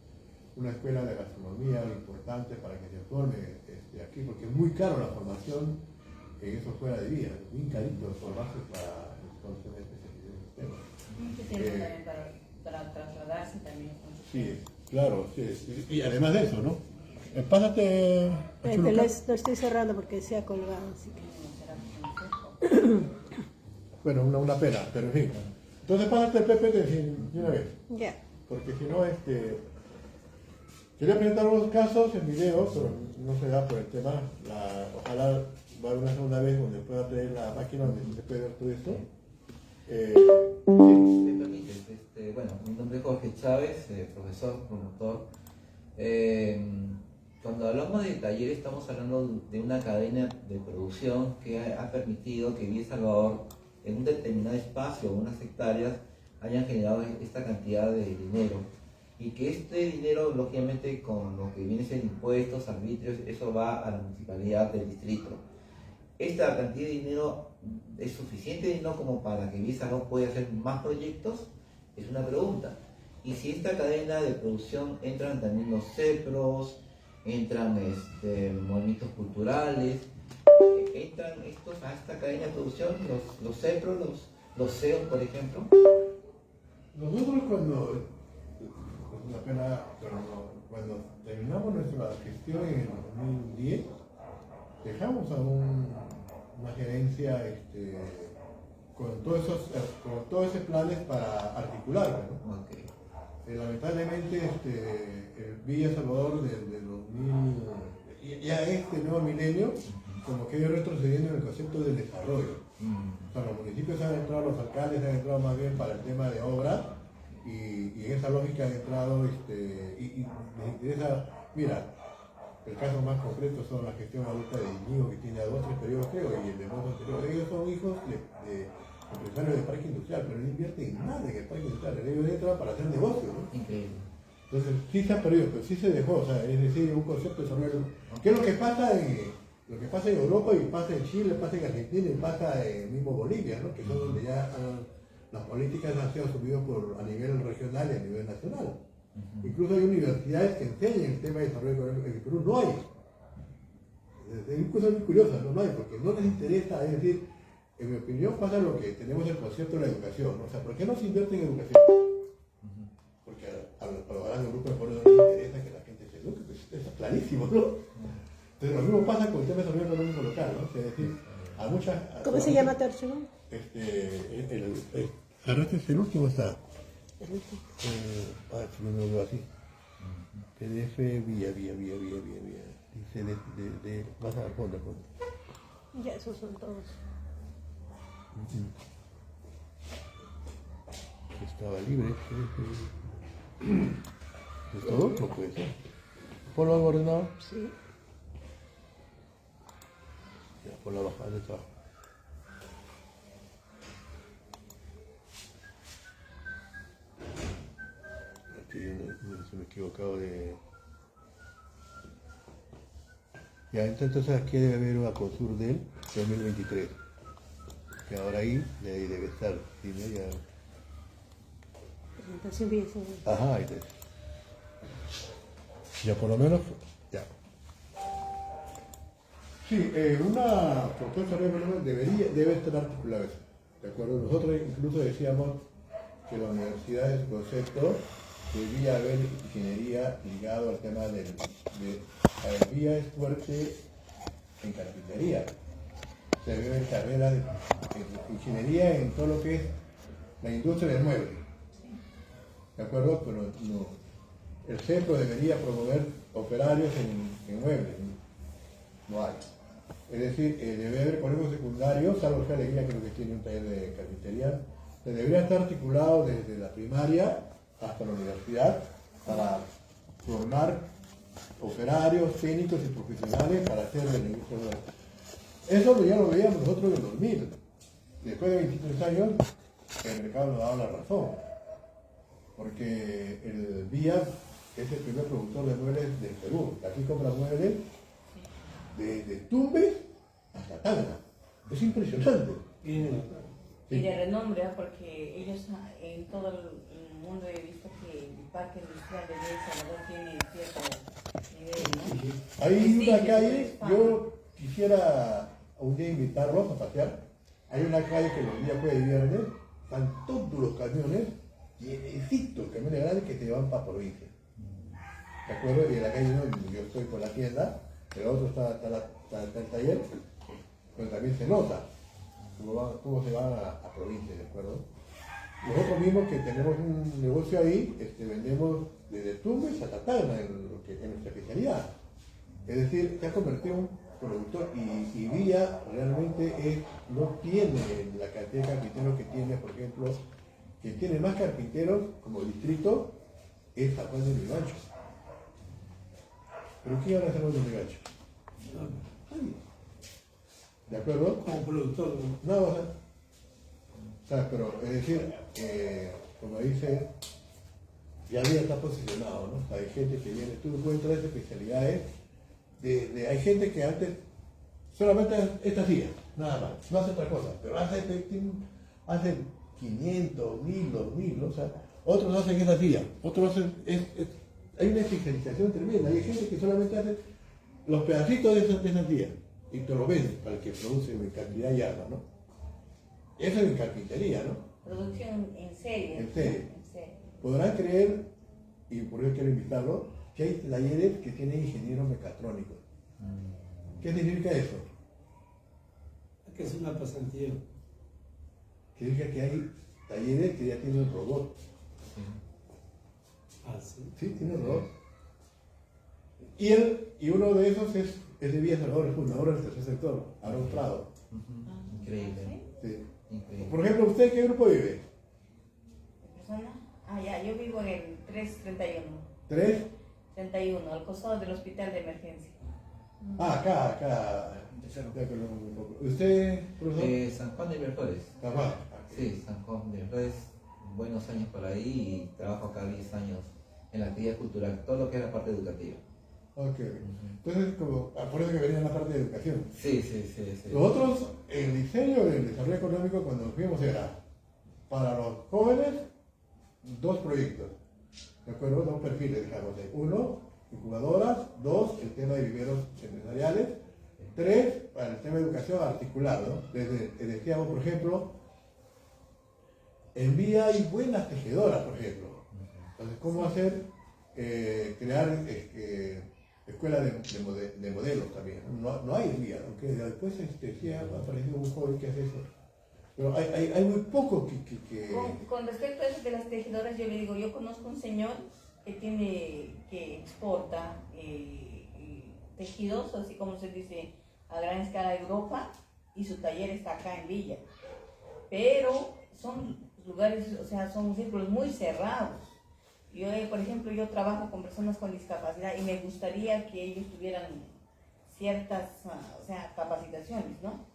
Una escuela de gastronomía importante para que se forme aquí, porque es muy caro la formación en eso fuera de Villa, bien carito formarse para conocer este sistema. Mucho tiempo también para trasladarse también. Sí, claro, sí. Y además de eso, ¿no? Pásate. Lo estoy cerrando porque se ha colgado, así que... Bueno, una pena, pero en fin. Entonces pásate el PPT de una vez. Ya. Porque si no, quería presentar unos casos en video, pero no se da por el tema. Ojalá va a haber una segunda vez donde pueda tener la página donde se puede ver todo esto. Si me permites, bueno, mi nombre es Jorge Chávez, profesor, promotor. Cuando hablamos de taller estamos hablando de una cadena de producción que ha permitido que Villa Salvador en un determinado espacio, unas hectáreas, hayan generado esta cantidad de dinero y que este dinero, lógicamente, con lo que viene siendo impuestos, arbitrios, eso va a la municipalidad del distrito. ¿Esta cantidad de dinero es suficiente dinero como para que Villa Salvador pueda hacer más proyectos? Es una pregunta. Y si esta cadena de producción entran también los CEPROS, entran movimientos culturales, entran estos a esta cadena de producción, los CEPROS, los CEOs, por ejemplo. Nosotros cuando, es una pena, pero cuando terminamos nuestra gestión en el 2010, dejamos a una gerencia con todos esos planes para articularlo, ¿no? Okay. Lamentablemente el Villa Salvador del 2000, ya este nuevo milenio, como que ha ido retrocediendo en el concepto del desarrollo. O sea, los municipios han entrado, los alcaldes han entrado más bien para el tema de obra y en esa lógica han entrado y les interesa, mira, el caso más concreto son la gestión adulta de Íñigo, que tiene 2 o 3 periodos creo, y el de Mozo anterior. Ellos son hijos de empresarios de parque industrial, pero no invierten nada en el parque industrial, ellos entran para hacer negocio, ¿no? Increíble. Entonces sí se ha perdido, pero sí se dejó, o sea, es decir, un concepto de desarrollo. ¿Qué es lo que pasa en Europa y pasa en Chile, pasa en Argentina y pasa en mismo Bolivia, ¿no? Que son donde ya las políticas han sido asumidas a nivel regional y a nivel nacional. Incluso hay universidades que enseñan el tema de desarrollo económico, en el Perú no hay. Es una cosa muy curiosa, no hay, porque no les interesa, es decir, en mi opinión pasa lo que tenemos el concepto de la educación, ¿no? O sea, ¿por qué no se invierte en educación? Porque a los grandes grupos de jóvenes no les interesa que la gente se eduque, pues está clarísimo, ¿no? Entonces lo mismo pasa con el tema de desarrollo económico local, ¿no? Es decir, a muchas... ¿Cómo se llama tu archivo? Ahora el último está. El último. Si no me lo veo así. PDF, vía. Dice de más al fondo. Ya, esos son todos. Estaba libre. ¿Es todo? No puede ser. ¿Ponlo algo ordenado? Sí. Ya, por la bajada de trabajo. Se me he equivocado de... Ya, entonces aquí debe haber una Consur del 2023. Que ahora ahí debe estar. ¿Sí, no? Ya... Presentación bien. Ajá, ahí está. Ya por lo menos, ya. Sí, una propuesta debe estar articulada. ¿De acuerdo? Nosotros incluso decíamos que la universidad es concepto debía haber ingeniería ligado al tema del Villa es fuerte en carpintería. Se debe haber carreras de ingeniería en todo lo que es la industria del mueble. ¿De acuerdo? Pero no, el centro debería promover operarios en muebles. No hay. Es decir, debe haber colegios secundarios, salvo que Alegría creo que tiene un taller de carpintería. Se debería estar articulado desde la primaria hasta la universidad para formar operarios, técnicos y profesionales para hacer el negocio nuevo. Eso ya lo veíamos nosotros en el 2000. Después de 23 años el mercado nos ha dado la razón, porque el Vía es el primer productor de muebles del Perú. Aquí compra muebles desde Tumbes hasta Tacna. Es impresionante. Bien. Y de renombre, porque ellos en todo el mundo he visto que el parque industrial de El Salvador tiene cierto nivel, ¿no? Hay Sí, una sí, calle, sí, yo quisiera un día invitarlos a pasear. Hay una calle que los días jueves y viernes están todos los camiones, llenecitos, camiones grandes que te llevan para provincia. ¿De acuerdo? Y en la calle donde yo estoy con la tienda, el otro está el taller, pero también se nota cómo se van a provincia, ¿de acuerdo? Nosotros mismos que tenemos un negocio ahí, vendemos desde Tumbes hasta Tacna en nuestra especialidad. Es decir, se ha convertido en un productor y Villa realmente no tiene la cantidad de carpinteros que tiene, por ejemplo, que tiene más carpinteros como distrito es San Juan de Lurigancho. ¿Pero qué van a hacer los de Lurigancho? Nadie. ¿De acuerdo? Como productor, ¿no? No, o sea, pero es decir, como dice, ya Villa está posicionado, ¿no? O sea, hay gente que viene, tú encuentras especialidades, hay gente que antes solamente esta hacía, nada más, no hace otra cosa, pero hace 500, 1000, 2000, ¿no? O sea, otros hacen esa hacía, otros hacen, hay una especialización tremenda, hay gente que solamente hace los pedacitos de esa hacía y te lo venden para el que produce en cantidad y arma, ¿no? Eso es en carpintería, ¿no? Producción en serie. En serie. En serie. Podrán creer, y por eso quiero invitarlo, que hay talleres que tienen ingenieros mecatrónicos. ¿Qué significa eso? Que es una pasantía. Significa que hay talleres que ya tienen robot. Ah, sí. Sí, tienen robot. Y uno de esos es de Villa Salvador, el fundador del tercer sector, Aarón Prado. Increíble. Sí. Increíble. Por ejemplo, ¿usted qué grupo vive? ¿De persona? Ah, ya, yo vivo en el 331. ¿Tres? 31, al costado del hospital de emergencia. Ah, acá. ¿Usted, profesor? San Juan de Miraflores. Ajá. Sí, San Juan de Miraflores, buenos años por ahí y trabajo acá 10 años en la actividad cultural, todo lo que es la parte educativa. Ok. Entonces, por eso que venía la parte de educación. Sí. Nosotros, el diseño del desarrollo económico, cuando nos fuimos, era para los jóvenes 2 proyectos, ¿de acuerdo? 2 perfiles, digamos. 1, incubadoras; 2, el tema de viveros empresariales; 3, para el tema de educación articulado, ¿no? Decíamos, por ejemplo, en Vía hay buenas tejedoras, por ejemplo. Entonces, ¿cómo hacer? Crear escuelas de modelos también. No hay en Vía, aunque después sí ha aparecido un joven que hace eso. Pero hay muy poco que... Con respecto a eso de las tejedoras, yo le digo, yo conozco un señor que exporta tejidos, así como se dice, a gran escala a Europa, y su taller está acá en Villa. Pero son lugares, o sea, son círculos muy cerrados. Yo, por ejemplo, yo trabajo con personas con discapacidad y me gustaría que ellos tuvieran ciertas, o sea, capacitaciones, ¿no?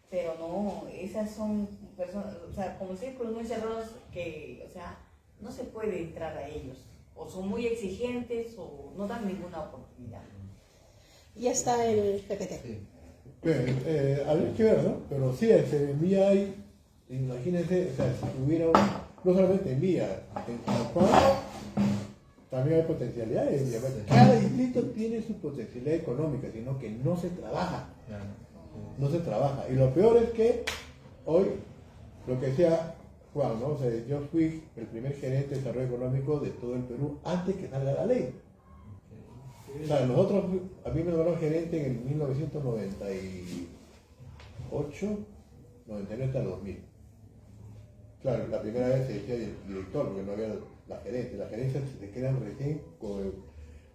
Pero no, esas son personas, o sea, como círculos muy cerrados que, o sea, no se puede entrar a ellos. O son muy exigentes o no dan ninguna oportunidad. Ya está el PPT. Sí. Habría que ver, ¿no? Pero sí, en Vía hay, imagínense, o sea, si hubiera, no solamente en Vía, en San Juan, también hay potencialidades. Cada distrito tiene su potencialidad económica, sino que no se trabaja. No se trabaja. Y lo peor es que hoy, lo que decía Juan, ¿no? O sea, yo fui el primer gerente de desarrollo económico de todo el Perú antes que salga la ley. O sea, nosotros, a mí me nombraron gerente en 1998, 99 hasta el 2000. Claro, la primera vez se decía director, porque no había la gerencia. Las gerencias se quedan recién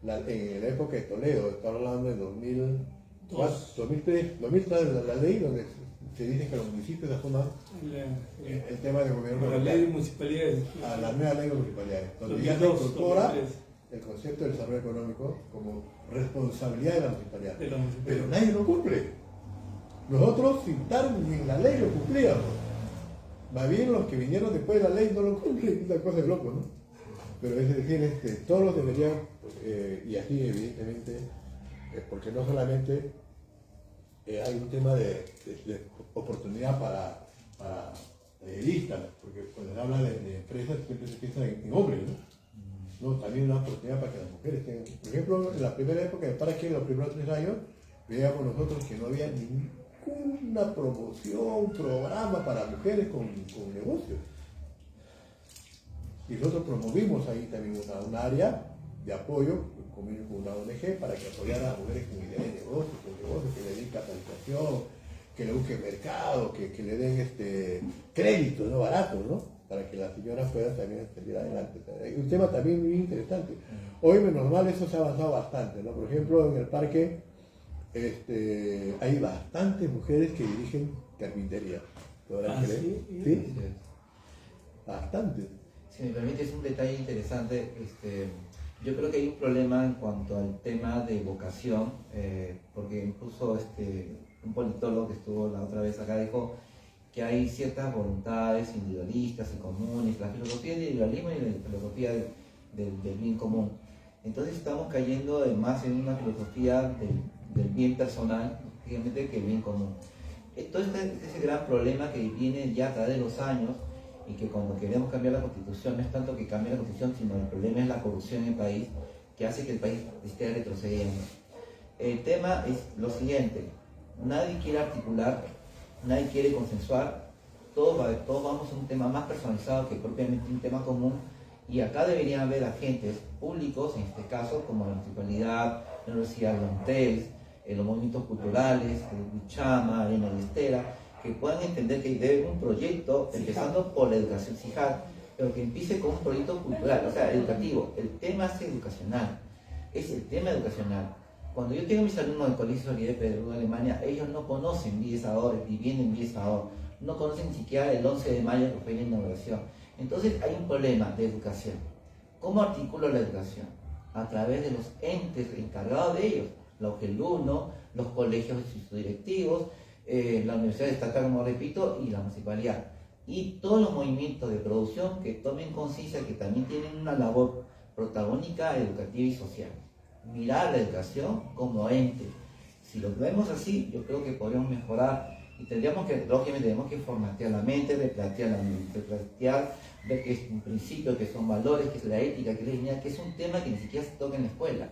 en la época de Toledo, estamos hablando de 2003, la ley donde se dice que los municipios se fundan el tema de gobierno La ley de municipalidades. a la nueva ley de municipalidades, donde ya se 2002, incorpora 2003. el concepto de desarrollo económico como responsabilidad de la municipalidad. De la municipalidad. Pero nadie lo cumple. Nosotros, sin estar en la ley, lo cumplíamos. Más bien los que vinieron después de la ley no lo cumplen, es una cosa de loco, ¿no? Pero es decir, todos deberían, y aquí evidentemente, porque no solamente hay un tema de oportunidad para listas, porque cuando se habla de empresas siempre se piensa en hombres, ¿no? No, también una oportunidad para que las mujeres tengan. Por ejemplo, en la primera época de Parque, en los primeros 3 años, veíamos nosotros que no había ninguna promoción, programa para mujeres con negocios. Y nosotros promovimos ahí también un área de apoyo con una ONG para que apoyara a mujeres con ideas de negocios, que le den capacitación, que le busquen mercado, que le den créditos, no baratos, ¿no? Para que las señoras puedan también salir adelante. Un tema también muy interesante. Hoy, menos mal, eso se ha avanzado bastante, ¿no? Por ejemplo, en el parque hay bastantes mujeres que dirigen carpintería. ¿Podrán creer? ¿Sí? ¿Sí? Bastantes. Si me permite, es un detalle interesante. Yo creo que hay un problema en cuanto al tema de vocación, porque incluso un politólogo que estuvo la otra vez acá dijo que hay ciertas voluntades individualistas y comunes, la filosofía del individualismo y la filosofía del bien común. Entonces estamos cayendo más en una filosofía del bien personal, prácticamente, que el bien común. Entonces ese gran problema que viene ya a través de los años, y que cuando queremos cambiar la constitución no es tanto que cambie la constitución, sino el problema es la corrupción en el país, que hace que el país esté retrocediendo. El tema es lo siguiente: nadie quiere articular, nadie quiere consensuar, todos vamos a un tema más personalizado que propiamente un tema común, y acá deberían haber agentes públicos, en este caso como la municipalidad, la Universidad de Montes, los movimientos culturales, el Bichama, Arena y Estera, que puedan entender que debe haber un proyecto, empezando por la educación CIJAD, pero que empiece con un proyecto cultural, o sea, educativo. El tema es educacional, es el tema educacional. Cuando yo tengo mis alumnos del Colegio Solidaridad de Perú, Alemania, ellos no conocen Vie Salvador, viviendo en Vie Salvador, no conocen ni siquiera el 11 de mayo que fue la inauguración. Entonces hay un problema de educación. ¿Cómo articulo la educación? A través de los entes encargados de ellos, la UGEL-1, los colegios y sus directivos, la Universidad Estatal, como repito, y la municipalidad. Y todos los movimientos de producción que tomen conciencia que también tienen una labor protagónica, educativa y social. Mirar la educación como ente. Si lo vemos así, yo creo que podríamos mejorar, y tendríamos que, lógicamente, tenemos que formatear la mente, replantear, ver que es un principio, que son valores, que es la ética, que es la dignidad, que es un tema que ni siquiera se toca en la escuela.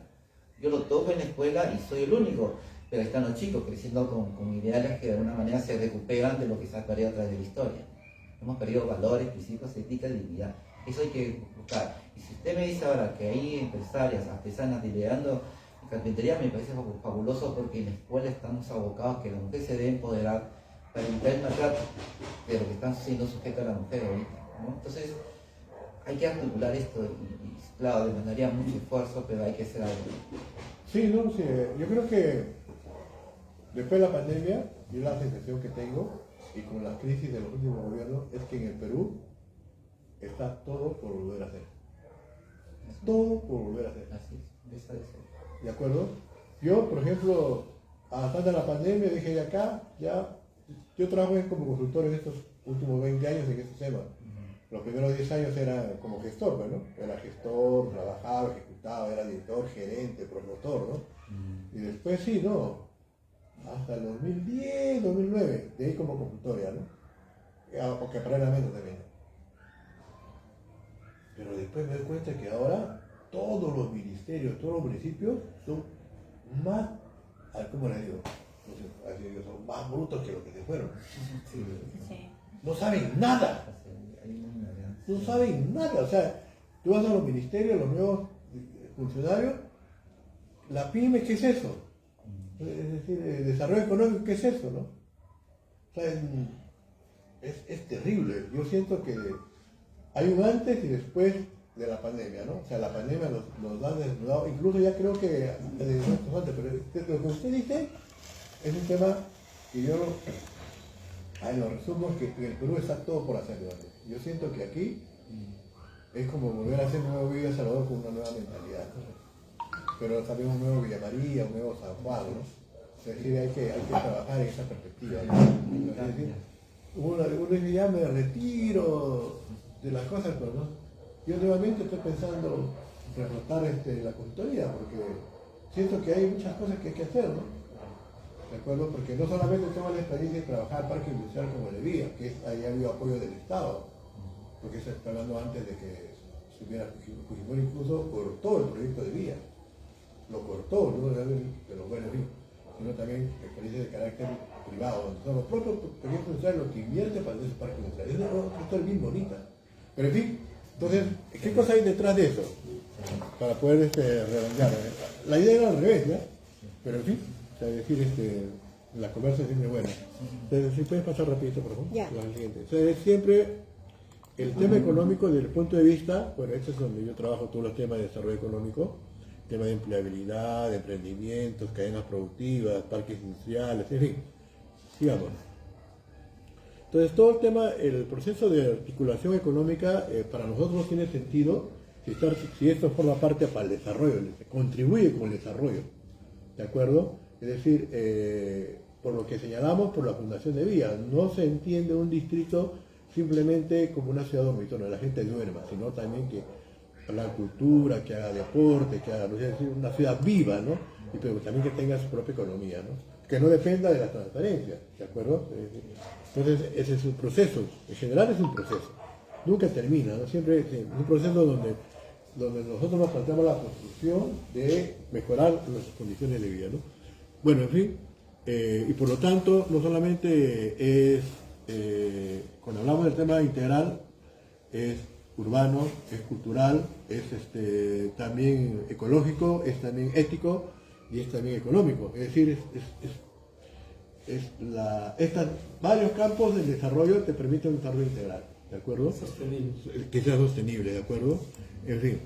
Yo lo toco en la escuela y soy el único, pero están los chicos creciendo con ideales que de alguna manera se recuperan de lo que se ha perdido a través de la historia. Hemos perdido valores, principios, ética, dignidad. Eso hay que buscar. Y si usted me dice ahora que hay empresarias, artesanas liderando carpintería, me parece fabuloso, porque en la escuela estamos abocados a que la mujer se debe empoderar para evitar el maltrato de lo que están siendo sujetos a la mujer ahorita, ¿no? Entonces hay que articular esto y claro, demandaría mucho esfuerzo, pero hay que hacer algo. Sí, no, sí, yo creo que después de la pandemia, yo la sensación que tengo, y con la crisis de los últimos gobiernos, es que en el Perú está todo por volver a hacer. Todo por volver a hacer. Así es, esa es. ¿De acuerdo? Yo, por ejemplo, hasta la pandemia dije, de acá, ya, yo trabajé como consultor en estos últimos 20 años en este tema. Los primeros 10 años era como gestor, ¿no? Era gestor, trabajaba, ejecutaba, era director, gerente, promotor, ¿no? Y después sí, no, hasta el 2010, 2009, de ahí como consultoria, ¿no? Porque paralelamente también. Pero después me doy cuenta que ahora todos los ministerios, todos los municipios son más, ¿cómo les digo? Son más brutos que los que se fueron. Sí. No saben nada. No saben nada. O sea, tú vas a los ministerios, los nuevos funcionarios, la pyme, ¿qué es eso? Es decir, el desarrollo económico, ¿qué es eso, no? O sea, es terrible. Yo siento que hay un antes y después de la pandemia, ¿no? O sea, la pandemia nos ha desnudado, incluso ya creo que antes, pero lo que usted dice es un tema que yo lo resumo, que en el Perú está todo por hacer, ¿vale? Yo siento que aquí es como volver a hacer un nuevo Villa Salvador con una nueva mentalidad, ¿no? Pero también un nuevo Villa María, un nuevo San Juan, ¿no? Es decir, hay que trabajar en esa perspectiva, ¿no? Es decir, uno dice, ya me retiro de las cosas, pero no. Yo nuevamente estoy pensando reflotar la consultoría, porque siento que hay muchas cosas que hay que hacer, ¿no? ¿De acuerdo? Porque no solamente tengo la experiencia de trabajar en parque industrial como le vía, que ahí ha habido apoyo del Estado, porque se está hablando antes de que subiera Fujimori, incluso cortó el proyecto de vía, lo cortó, ¿no? Pero bueno, en fin, sino también experiencias de carácter privado, donde son los propios proyectos industriales los que invierten para ese parque industrial. Es una historia bien bonita. Pero en fin, entonces, ¿qué cosa hay detrás de eso? Para poder redondear. La idea era al revés, ¿ya? Pero en fin, o sea, decir, la conversación es buena. Entonces, si puedes pasar rapidito, por favor. Ya. La siguiente. O sea, es siempre el tema económico desde el punto de vista, bueno, este es donde yo trabajo todos los temas de desarrollo económico, temas de empleabilidad, de emprendimientos, cadenas productivas, parques industriales, en fin, sigamos. Entonces todo el tema, el proceso de articulación económica para nosotros tiene sentido si esto forma parte para el desarrollo, contribuye con el desarrollo, ¿de acuerdo? Es decir, por lo que señalamos por la fundación de vías, no se entiende un distrito simplemente como una ciudad dormitorio, la gente duerma, sino también que haga cultura, que haga deporte, que haga, no sé, decir, una ciudad viva, ¿no? Y pero también que tenga su propia economía, ¿no? Que no dependa de la transparencia, ¿de acuerdo? Entonces, ese es un proceso, en general es un proceso, nunca termina, ¿no? Siempre es un proceso donde nosotros nos planteamos la construcción de mejorar nuestras condiciones de vida, ¿no? Bueno, en fin, y por lo tanto, no solamente es, cuando hablamos del tema integral, es urbano, es cultural, es también ecológico, es también ético y es también económico. Es decir, estos varios campos del desarrollo te permiten un desarrollo integral, ¿de acuerdo? Sostenible. Que sea sostenible, ¿de acuerdo? En fin,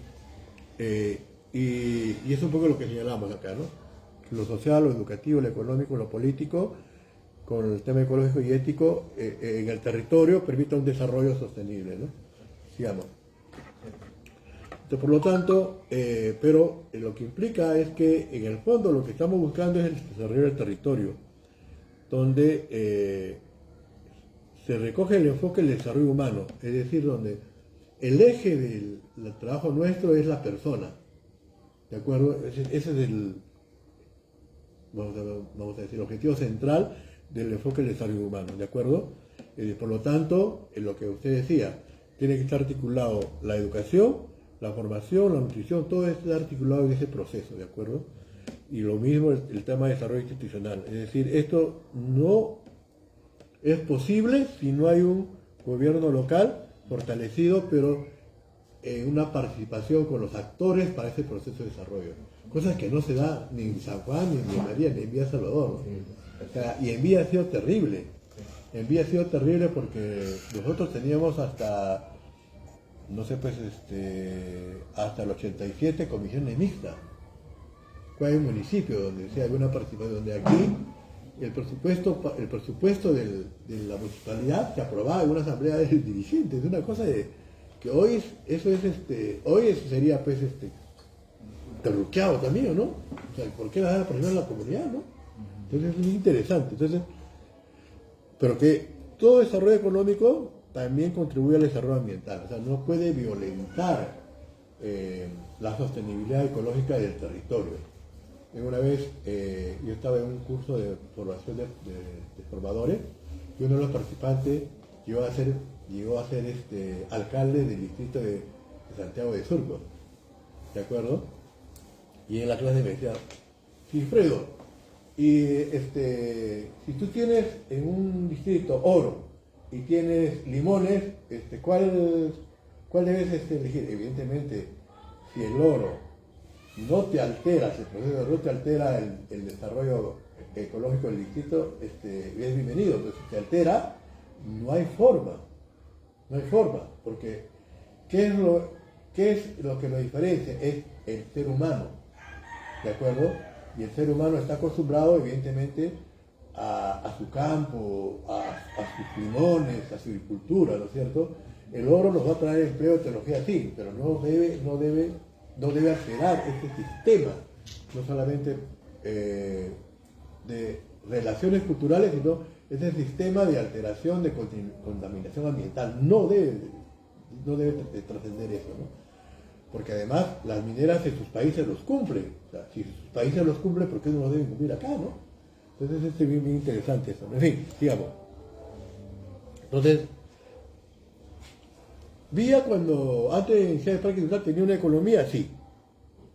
y es un poco lo que señalamos acá, ¿no? Lo social, lo educativo, lo económico, lo político, con el tema ecológico y ético en el territorio permite un desarrollo sostenible, ¿no? Sigamos. Entonces, por lo tanto, pero lo que implica es que en el fondo lo que estamos buscando es el desarrollo del territorio, donde se recoge el enfoque del desarrollo humano, es decir, donde el eje del trabajo nuestro es la persona, ¿de acuerdo? Ese es vamos a decir, el objetivo central del enfoque del desarrollo humano, ¿de acuerdo? Por lo tanto, en lo que usted decía, tiene que estar articulado la educación, la formación, la nutrición, todo está articulado en ese proceso, ¿de acuerdo? Y lo mismo el tema de desarrollo institucional, es decir, esto no es posible si no hay un gobierno local fortalecido, pero una participación con los actores para ese proceso de desarrollo. Cosas que no se da ni en San Juan, ni en María, ni en Villa Salvador, ¿no? O sea, y en Villa ha sido terrible. En Villa ha sido terrible porque nosotros teníamos hasta, no sé, pues, hasta el 87 comisiones mixtas. Hay un municipio donde sí hay una participación, donde aquí el presupuesto de la municipalidad se aprobaba en una asamblea de dirigentes, una cosa que hoy hoy sería pues terruqueado también, ¿no? O sea, ¿por qué la dan a poner en la comunidad, no? Entonces es muy interesante. Entonces, pero que todo desarrollo económico también contribuye al desarrollo ambiental, o sea, no puede violentar la sostenibilidad ecológica del territorio. Una vez yo estaba en un curso de formación de formadores y uno de los participantes llegó a ser alcalde del distrito de Santiago de Surco, ¿de acuerdo? Y en la clase me decía, Silfredo, y si tú tienes en un distrito oro y tienes limones, ¿cuál debes elegir? Evidentemente, si el oro no te altera, si el proceso no te altera el desarrollo ecológico del distrito, es bienvenido. Pero si te altera, no hay forma, porque ¿qué es lo que lo diferencia? Es el ser humano, ¿de acuerdo? Y el ser humano está acostumbrado, evidentemente, a su campo, a sus limones, a su agricultura, ¿no es cierto? El oro nos va a traer empleo de tecnología, sí, pero no debe alterar este sistema, no solamente de relaciones culturales, sino ese sistema de alteración, de contaminación ambiental. No debe de trascender eso, ¿no? Porque además las mineras en sus países los cumplen. O sea, si sus países los cumplen, ¿por qué no los deben cumplir acá, no? Entonces es bien interesante eso, ¿no? En fin, digamos. Entonces, Vía cuando antes de iniciar el parque industrial tenía una economía así,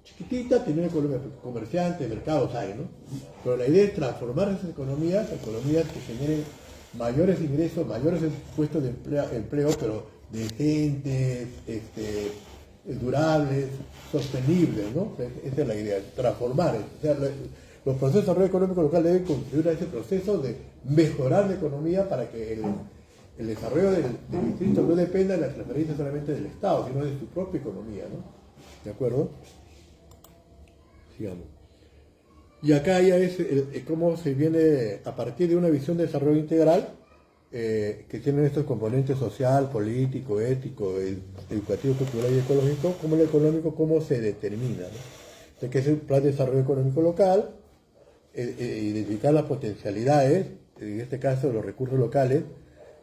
chiquitita, tenía una economía, comerciantes, mercados hay, ¿no? Pero la idea es transformar esas economías que generen mayores ingresos, mayores puestos de empleo, pero decentes, durables, sostenibles, ¿no? Esa es la idea, transformar. O sea, los procesos de desarrollo económico local deben contribuir a ese proceso de mejorar la economía para que el desarrollo del distrito no dependa de la transferencia solamente del Estado, sino de su propia economía, ¿no? ¿De acuerdo? Sigamos. Y acá ya es cómo se viene a partir de una visión de desarrollo integral que tienen estos componentes social, político, ético, educativo, cultural y ecológico, como el económico, cómo se determina, ¿no? Entonces, que es el plan de desarrollo económico local, identificar las potencialidades, en este caso los recursos locales.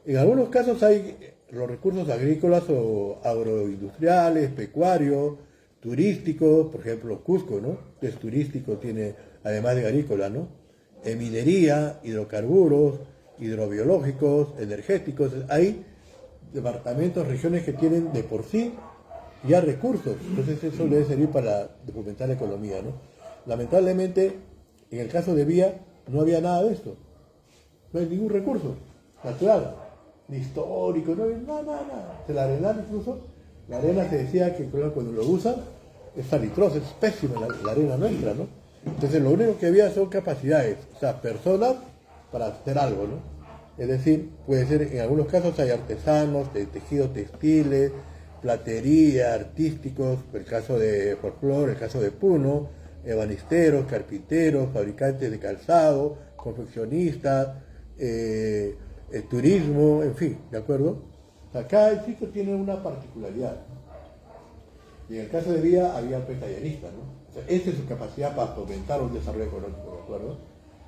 En algunos casos hay los recursos agrícolas o agroindustriales, pecuarios, turísticos, por ejemplo Cusco, ¿no? Que es turístico, tiene además de agrícola, ¿no? Minería, hidrocarburos, hidrobiológicos, energéticos. Hay departamentos, regiones que tienen de por sí ya recursos, entonces eso debe servir para documentar la economía, ¿no? Lamentablemente, en el caso de Vía, no había nada de esto. No hay ningún recurso natural, ni histórico, no hay nada. La arena incluso, la arena se decía que cuando lo usan es salitrosa, es pésima la arena nuestra, ¿no? Entonces lo único que había son capacidades, o sea, personas para hacer algo, ¿no? Es decir, puede ser, en algunos casos hay artesanos, de tejidos textiles, platería, artísticos, el caso de folclore, el caso de Puno, ebanisteros, carpinteros, fabricantes de calzado, confeccionistas, turismo, en fin, ¿de acuerdo? O sea, cada sitio tiene una particularidad. Y en el caso de Vía había talleristas, ¿no? O sea, esa es su capacidad para fomentar un desarrollo económico, ¿de acuerdo?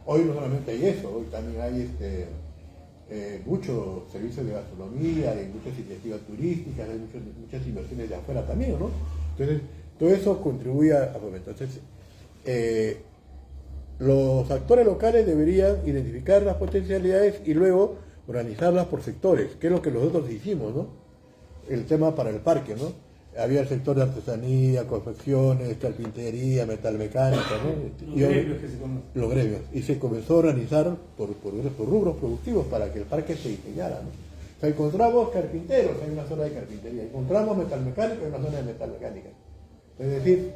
Hoy no solamente hay eso, hoy también hay muchos servicios de gastronomía, hay muchas iniciativas turísticas, hay muchas inversiones de afuera también, ¿no? Entonces, todo eso contribuye a fomentar. Entonces, los actores locales deberían identificar las potencialidades y luego organizarlas por sectores, que es lo que nosotros hicimos, ¿no? El tema para el parque, ¿no? Había el sector de artesanía, confecciones, carpintería, metalmecánica, ¿no? Los gremios. Y se comenzó a organizar por rubros productivos para que el parque se diseñara, ¿no? O sea, encontramos carpinteros, hay una zona de carpintería. Encontramos metalmecánica, hay una zona de metalmecánica. Es decir,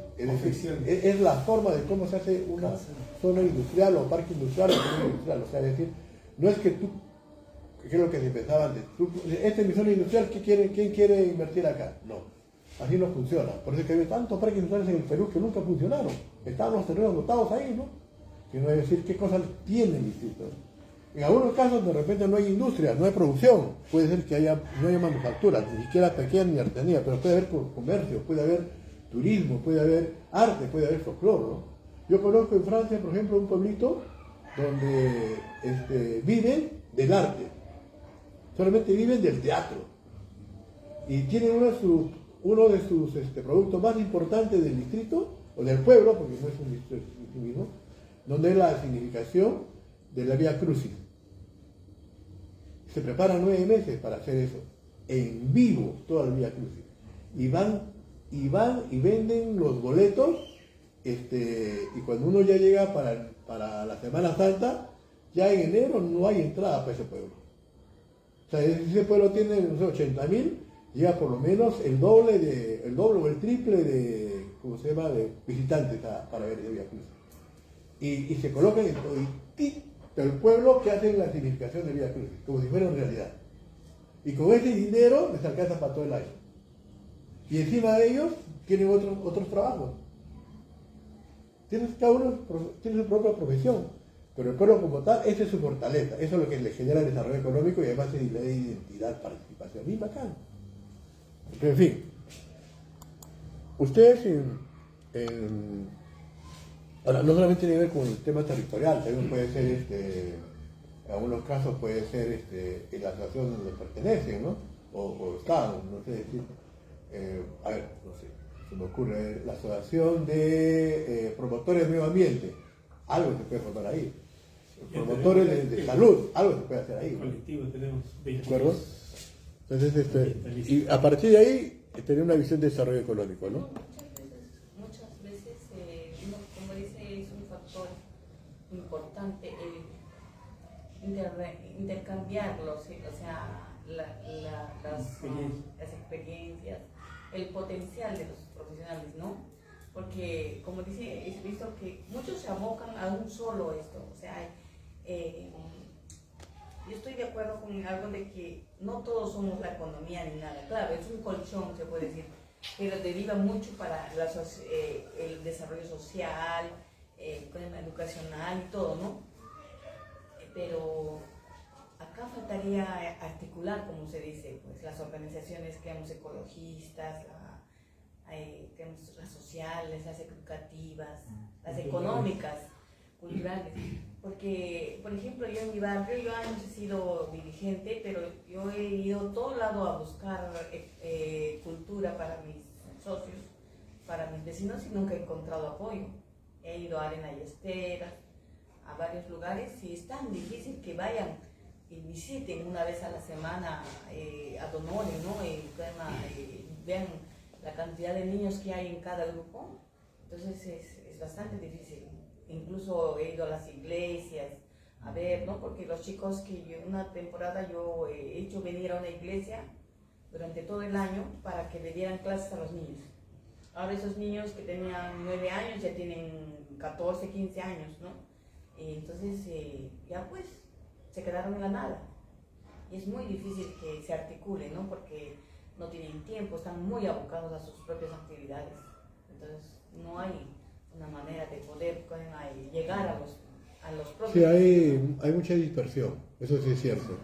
es la forma de cómo se hace una zona industrial o parque industrial o zona industrial. O sea, es decir, no es que tú, que es lo que se pensaba antes, esta es mi zona industrial, ¿quién quiere invertir acá? No. Así no funciona. Por eso es que hay tantos parques industriales en el Perú que nunca funcionaron. Estaban los terrenos botados ahí, ¿no? Que no hay que decir qué cosas tiene el distrito. En algunos casos de repente no hay industria, no hay producción. Puede ser que no haya manufactura, ni siquiera pequeña ni artesanía, pero puede haber comercio, puede haber turismo, puede haber arte, puede haber folclore, ¿no? Yo conozco en Francia, por ejemplo, un pueblito donde viven del arte. Solamente viven del teatro. Y tienen uno de sus productos más importantes del distrito, o del pueblo, porque no es un distrito en sí mismo, donde es la significación de la Vía Crucis. Se preparan 9 meses para hacer eso, en vivo, toda la Vía Crucis. Y van y venden los boletos, y cuando uno ya llega para la Semana Santa, ya en enero no hay entrada para ese pueblo. O sea, ese pueblo tiene, no sé, 80.000, llega por lo menos el doble o el triple de, ¿cómo se llama?, de visitantes para ver el Vía Cruz. Y se colocan en todo el pueblo que hacen la significación de Vía Cruz, como si fuera en realidad. Y con ese dinero les alcanza para todo el año. Y encima de ellos tienen otros trabajos. Cada uno tiene su propia profesión. Pero el pueblo como tal, esa es su fortaleza. Eso es lo que le genera el desarrollo económico y además le da identidad, participación. Bien bacán. En fin, ustedes ahora no solamente tiene que ver con el tema territorial, también puede ser En algunos casos puede ser en la asociación donde pertenecen, ¿no? O están, no sé decir. A ver, no sé, se me ocurre la asociación de promotores de medio ambiente, algo se puede formar ahí. Promotores de salud, algo se puede hacer ahí, ¿no? Colectivo tenemos ¿De acuerdo? Entonces, y a partir de ahí, tener una visión de desarrollo económico, ¿no? Muchas veces, uno, como dice, es un factor importante el intercambiar o sea, las experiencias, el potencial de los profesionales, ¿no? Porque, como dice, he visto que muchos se abocan a un solo esto, o sea, yo estoy de acuerdo con algo de que no todos somos la economía ni nada, claro, es un colchón, se puede decir, pero deriva mucho para el desarrollo social, educacional y todo, ¿no? Pero acá faltaría articular, como se dice, pues las organizaciones, creamos ecologistas, creamos las sociales, las educativas, las económicas, culturales. Porque, por ejemplo, yo en mi barrio, yo años he sido dirigente, pero yo he ido a todo lado a buscar cultura para mis socios, para mis vecinos y nunca he encontrado apoyo. He ido a Arena y Esteras, a varios lugares y es tan difícil que vayan y visiten una vez a la semana a Donore, ¿no? Vean la cantidad de niños que hay en cada grupo. Entonces es bastante difícil. Incluso he ido a las iglesias a ver, ¿no? Porque los chicos una temporada yo he hecho venir a una iglesia durante todo el año para que le dieran clases a los niños. Ahora esos niños que tenían 9 años ya tienen 14, 15 años, ¿no? Entonces ya pues se quedaron en la nada. Y es muy difícil que se articule, ¿no? Porque no tienen tiempo, están muy abocados a sus propias actividades. Entonces no hay una manera de poder llegar a los propios. Sí, hay mucha dispersión, eso sí es cierto.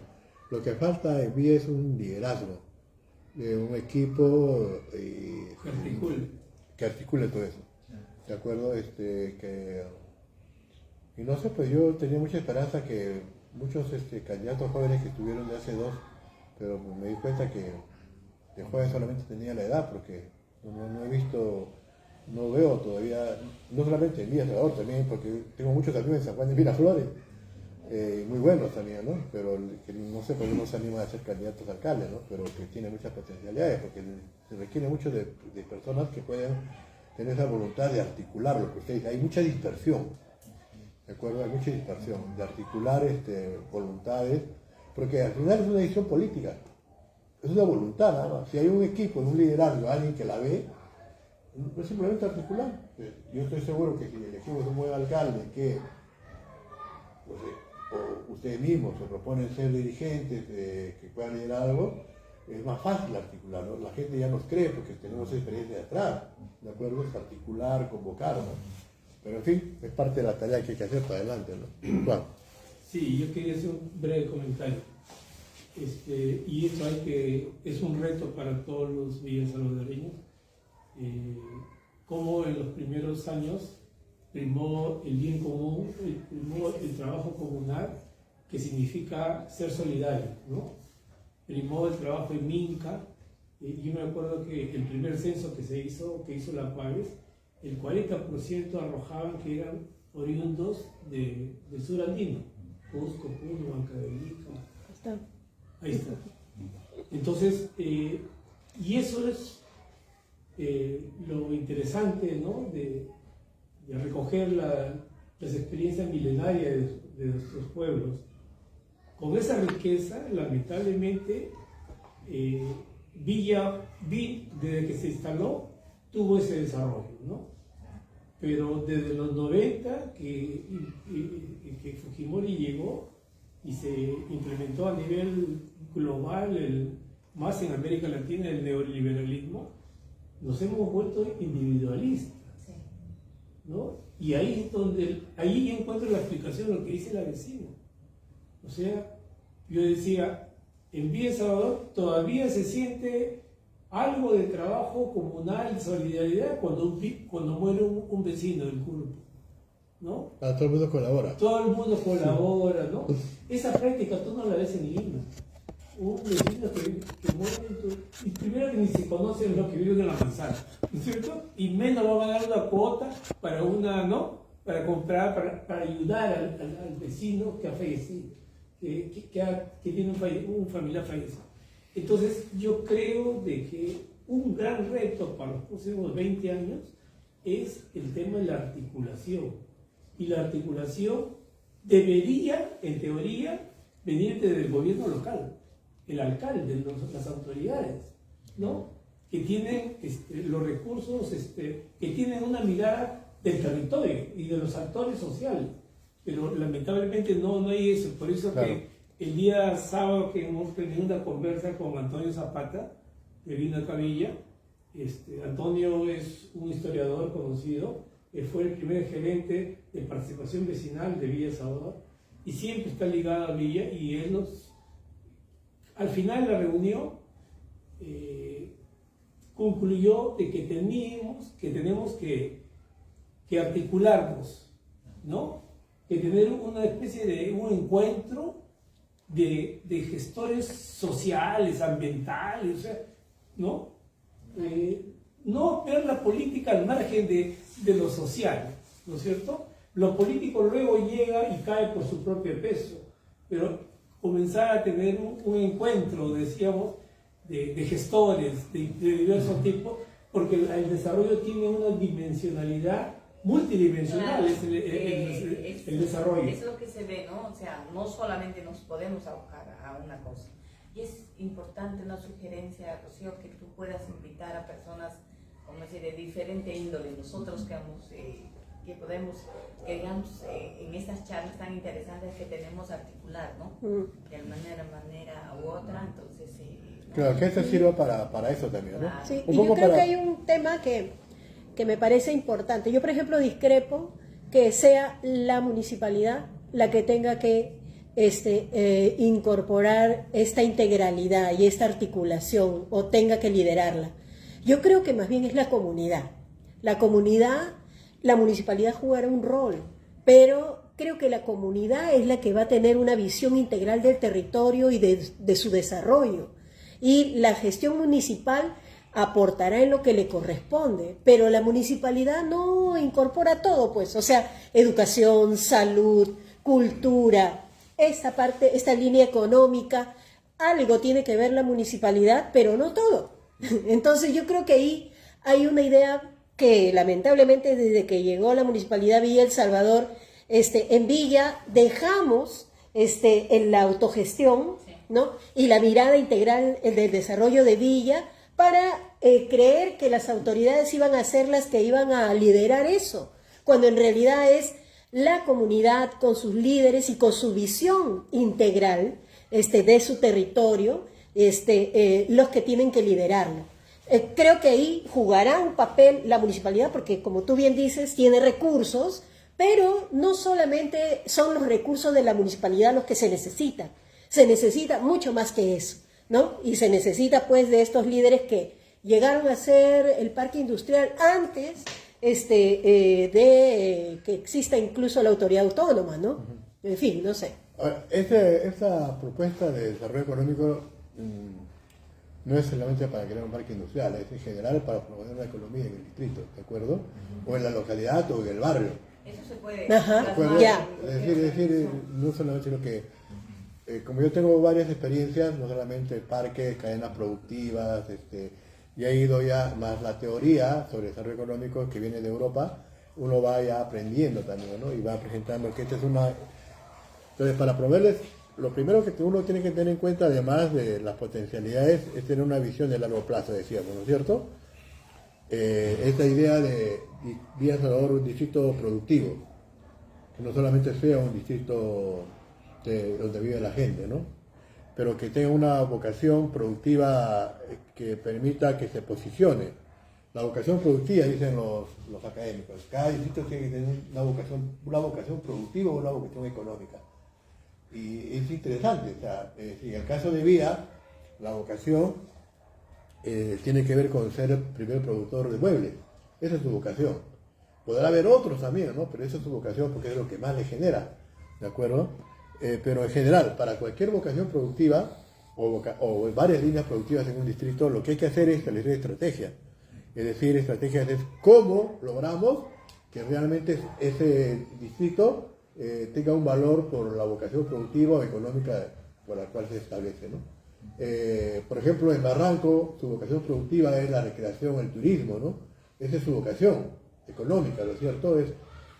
Lo que falta en mí es un liderazgo de un equipo que articule todo eso. ¿De acuerdo? Y no sé, pues yo tenía mucha esperanza que muchos candidatos jóvenes que estuvieron de hace 2, pero me di cuenta que de joven solamente tenía la edad, porque no he visto, no veo todavía, no solamente en Villa Salvador también, porque tengo muchos amigos en San Juan de Miraflores, muy buenos también, ¿no? Pero que no sé por qué no se animan a ser candidatos a alcaldes, ¿no? Pero que tienen muchas potencialidades, porque se requiere mucho de personas que puedan tener esa voluntad de articular lo que usted dice. Hay mucha dispersión, ¿de acuerdo? Hay mucha dispersión, de articular voluntades, porque al final es una decisión política, es una voluntad nada más. Si hay un equipo, un liderazgo, alguien que la ve, no es simplemente articular. Yo estoy seguro que si el equipo es un buen alcalde, que pues, o ustedes mismos se proponen ser dirigentes que puedan liderar algo, es más fácil articular, ¿no? La gente ya nos cree porque tenemos experiencia de atrás, ¿de acuerdo? Es articular, convocar, ¿no? Pero en fin, es parte de la tarea que hay que hacer para adelante, ¿no? Juan. Sí, yo quería hacer un breve comentario. Y eso es un reto para todos los villasalvadoreños. Como en los primeros años primó el bien común, primó el trabajo comunal, que significa ser solidario, ¿no? Primó el trabajo en Minca. Yo me acuerdo que el primer censo que hizo la Cuaves, el 40% arrojaban que eran oriundos del sur andino, Cusco, Puno, Huancavelica. Ahí está. Entonces, y eso es lo interesante, ¿no? de recoger las experiencias milenarias de nuestros pueblos. Con esa riqueza, lamentablemente, Villa, desde que se instaló, tuvo ese desarrollo, ¿no? Pero desde los 90 que Fujimori llegó y se implementó a nivel global, más en América Latina, el neoliberalismo, nos hemos vuelto individualistas, ¿no? Y ahí es donde, ahí encuentro la explicación de lo que dice la vecina. O sea, yo decía, en Villa El Salvador todavía se siente algo de trabajo comunal, solidaridad, cuando muere un vecino del grupo, ¿no? Todo el mundo colabora. Todo el mundo colabora, ¿no? Esa práctica tú no la ves en Lima. Un vecino que muere, y primero que ni se conocen los que viven en la manzana, ¿no es cierto? Y menos va a dar una cuota para ¿no? Para comprar, para ayudar al vecino que ha fallecido, que tiene un familiar fallecido. Entonces, yo creo de que un gran reto para los próximos 20 años es el tema de la articulación. Y la articulación debería, en teoría, venir desde el gobierno local, el alcalde, las autoridades, ¿no? Que tienen los recursos, que tienen una mirada del territorio y de los actores sociales. Pero lamentablemente no hay eso. Por eso claro. Que el día sábado que hemos tenido una conversa con Antonio Zapata, de Vina Cabilla, Antonio es un historiador conocido, fue el primer gerente de participación vecinal de Villa Salvador y siempre está ligado a Villa, y él al final de la reunión concluyó de que tenemos que articularnos, ¿no? Que tener una especie de un encuentro de gestores sociales, ambientales, o sea, ¿no? No ver la política al margen de lo social, ¿no es cierto? Lo político luego llega y cae por su propio peso, pero comenzar a tener un encuentro, decíamos, de gestores de diversos tipos, porque el desarrollo tiene una dimensionalidad multidimensional, claro, es el desarrollo. Es lo que se ve, ¿no? O sea, no solamente nos podemos abocar a una cosa. Y es importante una sugerencia, Rocío, que tú puedas invitar a personas, como decir, de diferente índole. Nosotros que podemos, que digamos, en estas charlas tan interesantes que tenemos articular, ¿no? De manera u otra, entonces... ¿no? Claro, que esto sirva para eso también, ¿no? Sí, y yo creo que hay un tema que me parece importante. Yo, por ejemplo, discrepo que sea la municipalidad la que tenga que incorporar esta integralidad y esta articulación, o tenga que liderarla. Yo creo que más bien es la comunidad. La municipalidad jugará un rol, pero creo que la comunidad es la que va a tener una visión integral del territorio y de su desarrollo. Y la gestión municipal aportará en lo que le corresponde, pero la municipalidad no incorpora todo, pues, o sea, educación, salud, cultura, esta parte, esta línea económica, algo tiene que ver la municipalidad, pero no todo. Entonces yo creo que ahí hay una idea que lamentablemente desde que llegó la municipalidad Villa El Salvador, en Villa dejamos en la autogestión, ¿no? Y la mirada integral del desarrollo de Villa, para creer que las autoridades iban a ser las que iban a liderar eso, cuando en realidad es la comunidad con sus líderes y con su visión integral de su territorio, los que tienen que liderarlo. Creo que ahí jugará un papel la municipalidad, porque como tú bien dices, tiene recursos, pero no solamente son los recursos de la municipalidad los que se necesita mucho más que eso, ¿no? Y se necesita pues de estos líderes que llegaron a ser el parque industrial antes de que exista incluso la autoridad autónoma, ¿no? En fin, no sé. Ahora, esta propuesta de desarrollo económico no es solamente para crear un parque industrial, es en general para promover la economía en el distrito, ¿de acuerdo? O en la localidad o en el barrio. Eso se puede. Ajá, ya. Es decir, no solamente lo que... como yo tengo varias experiencias, no solamente parques, cadenas productivas, y he ido ya más la teoría sobre desarrollo económico que viene de Europa, uno va ya aprendiendo también, ¿no? Y va presentando que esta es una... Entonces, para proveerles, lo primero que uno tiene que tener en cuenta, además de las potencialidades, es tener una visión de largo plazo, decíamos, ¿no es cierto? Esta idea de Villa Salvador, un distrito productivo, que no solamente sea un distrito donde vive la gente, ¿no? Pero que tenga una vocación productiva que permita que se posicione. La vocación productiva, dicen los académicos, cada distrito tiene que tener una vocación productiva o una vocación económica. Y es interesante, o sea, en el caso de Villa, la vocación tiene que ver con ser el primer productor de muebles, esa es su vocación. Podrá haber otros también, ¿no? Pero esa es su vocación porque es lo que más le genera, ¿de acuerdo? Pero en general, para cualquier vocación productiva o varias líneas productivas en un distrito, lo que hay que hacer es establecer estrategia. Es decir, estrategias es cómo logramos que realmente ese distrito tenga un valor por la vocación productiva o económica por la cual se establece, ¿no? Por ejemplo, en Barranco, su vocación productiva es la recreación, el turismo, ¿no? Esa es su vocación económica, ¿no es cierto?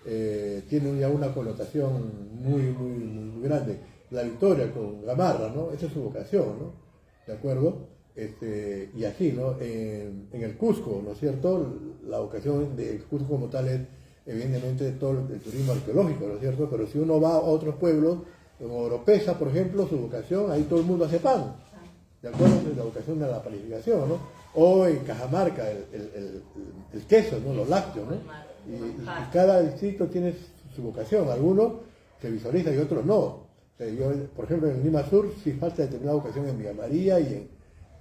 Tiene ya una connotación muy grande. La Victoria con Gamarra, ¿no? Esa es su vocación, ¿no? ¿De acuerdo? Y así, ¿no? En el Cusco, ¿no es cierto? La vocación del Cusco como tal es evidentemente todo el turismo arqueológico, ¿no es cierto? Pero si uno va a otros pueblos, como Oropesa, por ejemplo, su vocación, ahí todo el mundo hace pan, ¿de acuerdo? Es la vocación de la panificación, ¿no? O en Cajamarca, el queso, ¿no? Los lácteos, ¿no? Y cada distrito tiene su vocación, algunos se visualizan y otros no. O sea, yo, por ejemplo, en Lima Sur sí falta determinada vocación en Villa María y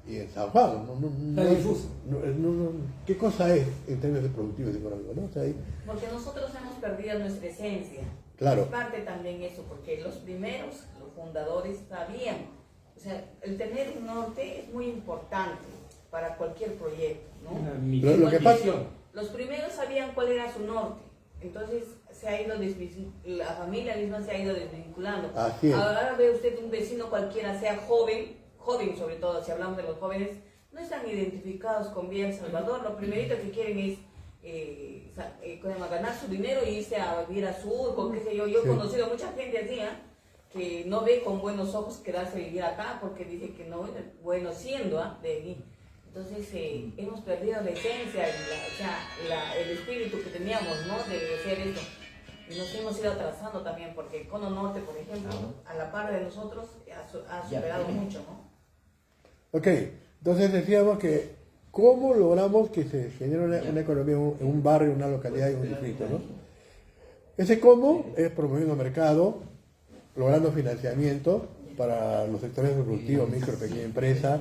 en San Juan. Está difuso. ¿Qué cosa es en términos de productivos y económicos? ¿No? O sea, Porque nosotros hemos perdido nuestra esencia. Claro. Es parte también eso, porque los primeros, los fundadores sabían. O sea, el tener un norte es muy importante para cualquier proyecto, ¿no? Una misión. Lo que pasa- Los primeros sabían cuál era su norte. Entonces se ha ido la familia misma se ha ido desvinculando. Así es. Ahora ve usted un vecino cualquiera, sea joven sobre todo, si hablamos de los jóvenes, no están identificados con Villa El Salvador. Lo primerito que quieren es ganar su dinero e irse a vivir a Surco, qué sé yo. Yo he Sí. conocido mucha gente así, que no ve con buenos ojos quedarse a vivir acá porque dice que no es bueno siendo de allí. Entonces hemos perdido la esencia, el espíritu que teníamos, ¿no? De hacer eso. Y nos hemos ido atrasando también porque el Cono Norte, por ejemplo, a la par de nosotros, ha superado mucho, ¿no? Ok, entonces decíamos que cómo logramos que se genere una economía en un barrio, en una localidad y un distrito, ¿no? Ese cómo es promoviendo mercado, logrando financiamiento para los sectores productivos, micro, pequeña empresa,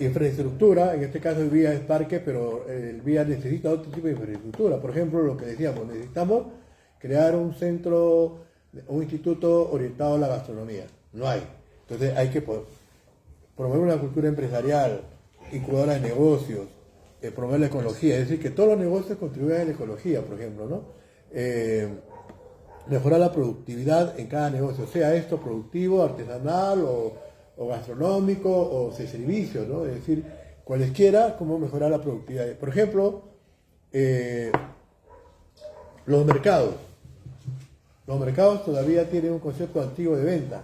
infraestructura, en este caso el vía es parque, pero el vía necesita otro tipo de infraestructura. Por ejemplo, lo que decíamos, necesitamos crear un centro, un instituto orientado a la gastronomía. No hay. Entonces hay que promover una cultura empresarial, incubadora de negocios, promover la ecología, es decir, que todos los negocios contribuyan a la ecología, por ejemplo, ¿no? Mejorar la productividad en cada negocio, sea esto productivo, artesanal o gastronómico o de servicio, ¿no? Es decir, cualesquiera, cómo mejorar la productividad. Por ejemplo, los mercados. Los mercados todavía tienen un concepto antiguo de venta,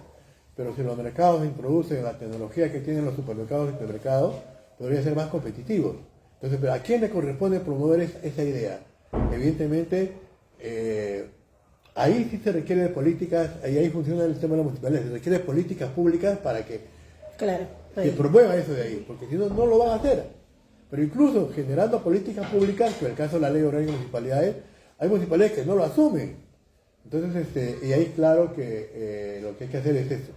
pero si los mercados introducen la tecnología que tienen los supermercados y supermercados, podrían ser más competitivos. Entonces, ¿pero a quién le corresponde promover esa idea? Evidentemente, ahí sí se requiere de políticas, ahí funciona el tema de la municipalidad, se requiere de políticas públicas para que Claro. se promueva eso de ahí, porque si no, no lo van a hacer. Pero incluso generando políticas públicas, que en el caso de la ley orgánica de municipalidades, hay municipalidades que no lo asumen. Entonces, y ahí claro que lo que hay que hacer es eso,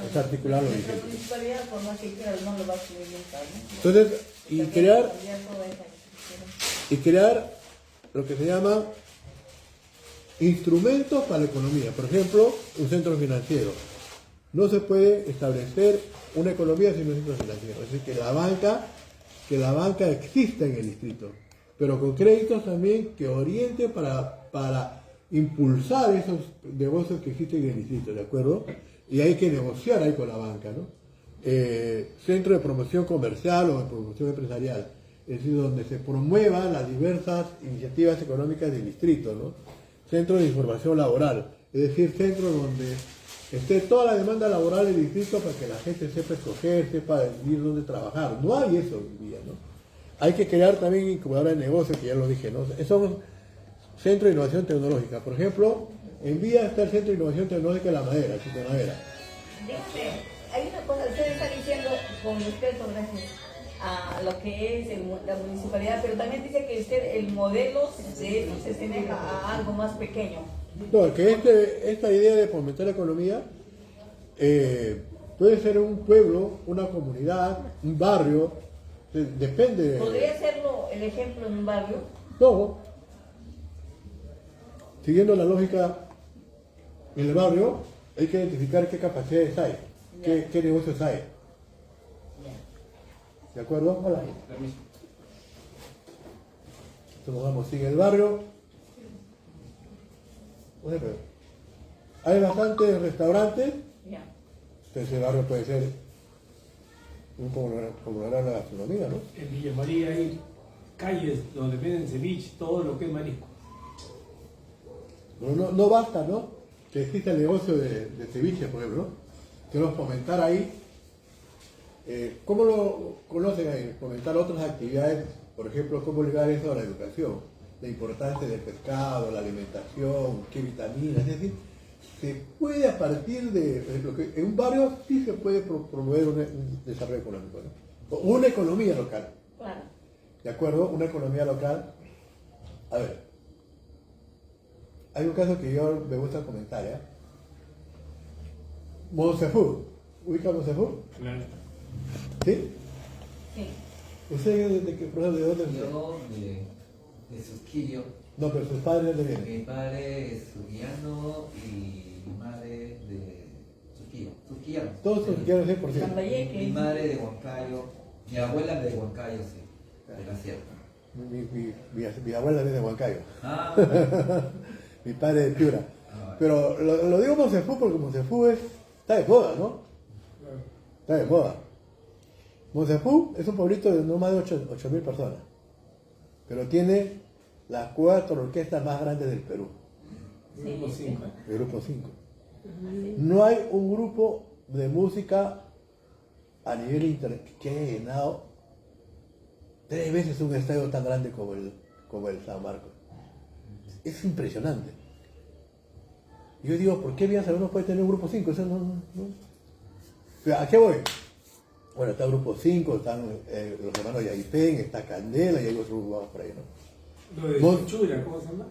es articular lo La vigente. municipalidad, por más que quiera, no lo va a asumir nunca, ¿no? Entonces, y También crear cambiar toda esa estructura. y crear lo que se llama instrumentos para la economía. Por ejemplo, un centro financiero. No se puede establecer una economía sin un centro financiero. Es decir, que la banca exista en el distrito, pero con créditos también que orienten para impulsar esos negocios que existen en el distrito, ¿de acuerdo? Y hay que negociar ahí con la banca, ¿no? Centro de promoción comercial o de promoción empresarial, es decir, donde se promuevan las diversas iniciativas económicas del distrito, ¿no? Centro de información laboral, es decir, centro donde esté toda la demanda laboral del distrito para que la gente sepa escoger, sepa decidir dónde trabajar. No hay eso hoy día, ¿no? Hay que crear también incubadoras de negocios, que ya lo dije, ¿no? Son centros de innovación tecnológica. Por ejemplo, en Vía está el Centro de Innovación Tecnológica de la Madera, Chute Madera. Dígame, hay una cosa, usted está diciendo con respeto, gracias, a lo que es la municipalidad, pero también dice que el modelo de eso se asemeja a algo más pequeño. No, que esta idea de fomentar la economía puede ser un pueblo, una comunidad, un barrio, depende. ¿Podría serlo el ejemplo en un barrio? No, siguiendo la lógica en el barrio, hay que identificar qué capacidades hay, qué negocios hay. ¿De acuerdo? Hola. Entonces vamos, sigue el barrio. Por ejemplo, hay bastantes restaurantes. Ya. Entonces el barrio puede ser un conglomerado de la gastronomía, ¿no? En Villa María hay calles donde venden ceviche, todo lo que es marisco. No basta, ¿no? Que exista el negocio de ceviche, por ejemplo, ¿no? Queremos fomentar ahí. ¿Cómo lo conocen ahí? Fomentar otras actividades, por ejemplo, cómo ligar eso a la educación, la importancia del pescado, la alimentación, qué vitaminas, es decir, se puede a partir de, por ejemplo, que en un barrio sí se puede promover un desarrollo económico, ¿no? O una economía local, Claro. ¿de acuerdo? Una economía local. A ver, hay un caso que yo me gusta comentar, ¿eh? Monsefú, ¿ubica Monsefú? Claro. ¿Sí? Sí. ¿Usted de dónde es? Yo de Susquillo. No, pero sus padres de dónde vienen. Mi padre es surquillano y mi madre de Surquillo. Surquillano. Todos sus quieren 100%. Lambayeque. Mi madre de Huancayo. Mi abuela de Huancayo, sí. De la sierra. Mi abuela es de Huancayo. Ah, Mi padre de Piura. Ah, Pero lo digo Monsefú porque Monsefú está de moda, ¿no? Está de moda. Monsefú es un pueblito de no más de 8.000 personas. Pero tiene las 4 orquestas más grandes del Perú. Grupo 5. El grupo 5. No hay un grupo de música a nivel internacional que haya llenado 3 veces un estadio tan grande como el San Marcos. Es impresionante. Yo digo, ¿por qué Villa no puede tener un grupo 5? Eso no. Pero, ¿a qué voy? Bueno, está el grupo 5, están los hermanos Yaipén, está Candela y hay otros grupos por ahí, ¿no? Lo de Vos- Chura, ¿cómo se llama?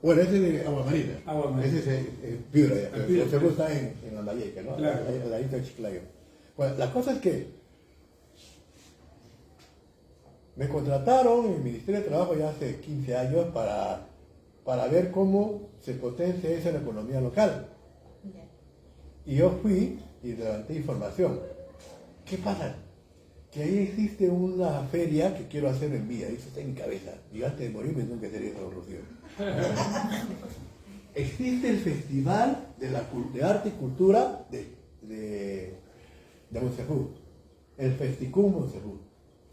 Bueno, ese es de Agua Marina. Agua Marina. Ese es Piura ya. El Piura. El segundo está en Lambayeque, ¿no? Claro. En la isla de Chiclayo. Bueno, la cosa es que me contrataron en el Ministerio de Trabajo ya hace 15 años para ver cómo se potencia esa en la economía local. Ya. Y yo fui y levanté información. ¿Qué pasa? Que ahí existe una feria que quiero hacer en Villa, eso está en mi cabeza. Y antes de morirme tengo que hacer eso, Rocío. Existe el Festival de Arte y Cultura de Monsefú. El Festicú Monsefú.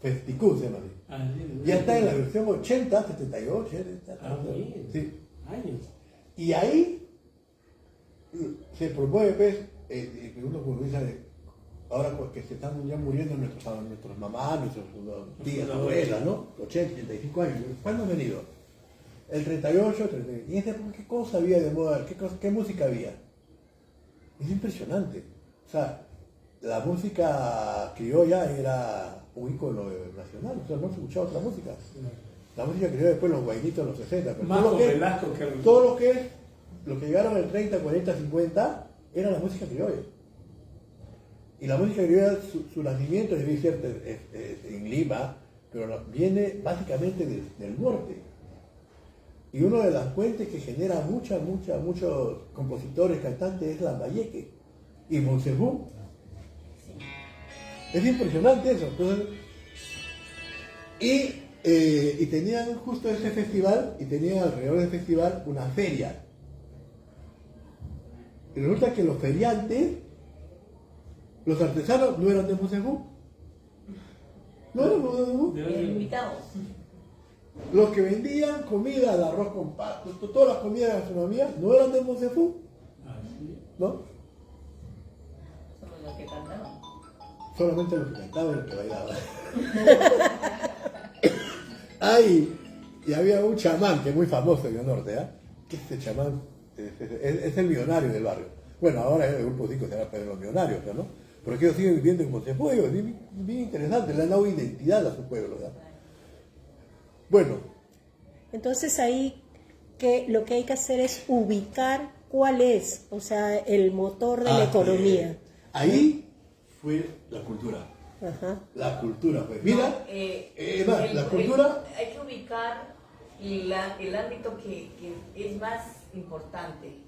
Festicú se llama así. Ah, sí, Ya está en la versión 80, 78. bien. Sí. Años. Y ahí se promueve, pues, uno comienza ahora que se están ya muriendo nuestros mamás, nuestros tías, abuelas, ¿no? 80, 85 años. ¿Cuándo han venido? El 38, 39. ¿Y ese qué cosa había de moda? ¿Qué música había? Es impresionante. O sea, la música criolla era un ícono nacional, o sea, no se escuchaba otra música. La música criolla después los guainitos en los 60. Pero Más todo lo con que- Velasco que todo lo que llegaron en el 30, 40, 50 era la música criolla. Y la música criolla, su nacimiento es bien cierto en Lima, pero viene básicamente del norte. Y una de las fuentes que genera muchos compositores, cantantes es Lambayeque y Monsefú. Es impresionante eso. Entonces, y tenían justo ese festival, y tenían alrededor del festival una feria. Y resulta que los feriantes, los artesanos, no eran de Monsefú. No eran de Monsefú. ¿De dónde? Invitados. Los que vendían comida, el arroz con pato, todas las comidas de gastronomía, no eran de Monsefú, Ah, sí. ¿no? Solo los que cantaban. Solamente los que cantaban y los que bailaban. Ay, y había un chamán que es muy famoso en el norte, ¿eh? Que este chamán es el millonario del barrio. Bueno, ahora el grupo 5 se llama Pedro los Millonarios, ¿no? Porque ellos siguen viviendo en Monsefú, es bien interesante, le han dado identidad a su pueblo, ¿verdad? Bueno, Entonces ahí lo que hay que hacer es ubicar cuál es, o sea, el motor de la economía. Ahí fue la cultura. Ajá. La cultura fue. Mira, No, la cultura. hay que ubicar el ámbito que es más importante.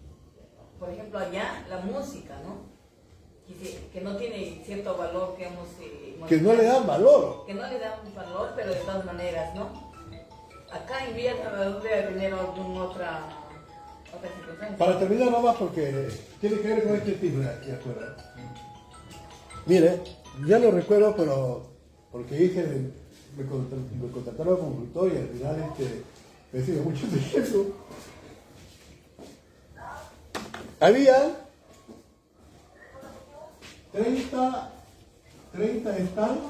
Por ejemplo, allá la música, ¿no? Que no tiene cierto valor, digamos, Que no le dan valor. que no le dan un valor, pero de todas maneras, ¿no? Acá en Villa Salvador debe tener alguna otra circunstancia. Para terminar nomás, porque tiene que ver con este tipo de aquí afuera. Mire, ya lo recuerdo, pero porque me contrataron como consultor y al final me sigue mucho de eso. Había 30 stands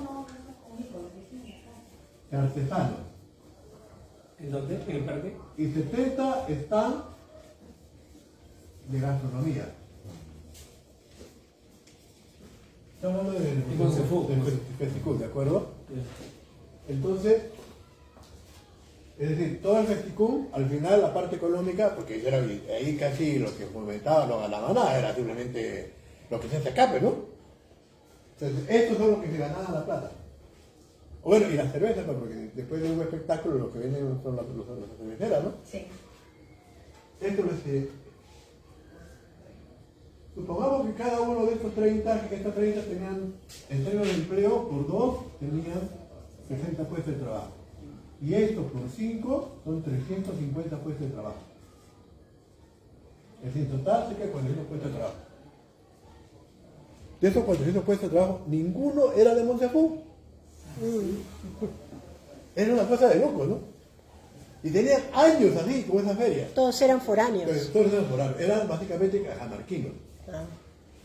de artesanos ¿En dónde? ¿En el parque? y 70 stands de gastronomía. Estamos hablando del Festicul, ¿de acuerdo? Entonces, es decir, todo el Festicul, al final la parte económica, porque era ahí casi lo que fomentaba, no ganaba nada, era simplemente lo que se hace acá, ¿no? Entonces, estos son los que se ganaban la plata. Bueno, y las cervezas, pues, porque después de un espectáculo lo que vienen son las cerveceras, ¿no? Sí. Esto es, supongamos que cada uno de estos 30, tenían, en términos de empleo, por 2 tenían 60 puestos de trabajo. Y estos por 5 son 350 puestos de trabajo. Es decir, en total se quedan 400 puestos de trabajo. De esos 400 puestos de trabajo, ninguno era de Montefú. Era una cosa de locos, ¿no? Y tenían años así, como esa feria. Todos eran foráneos. Entonces, todos eran foráneos, eran básicamente cajamarquinos. Ah.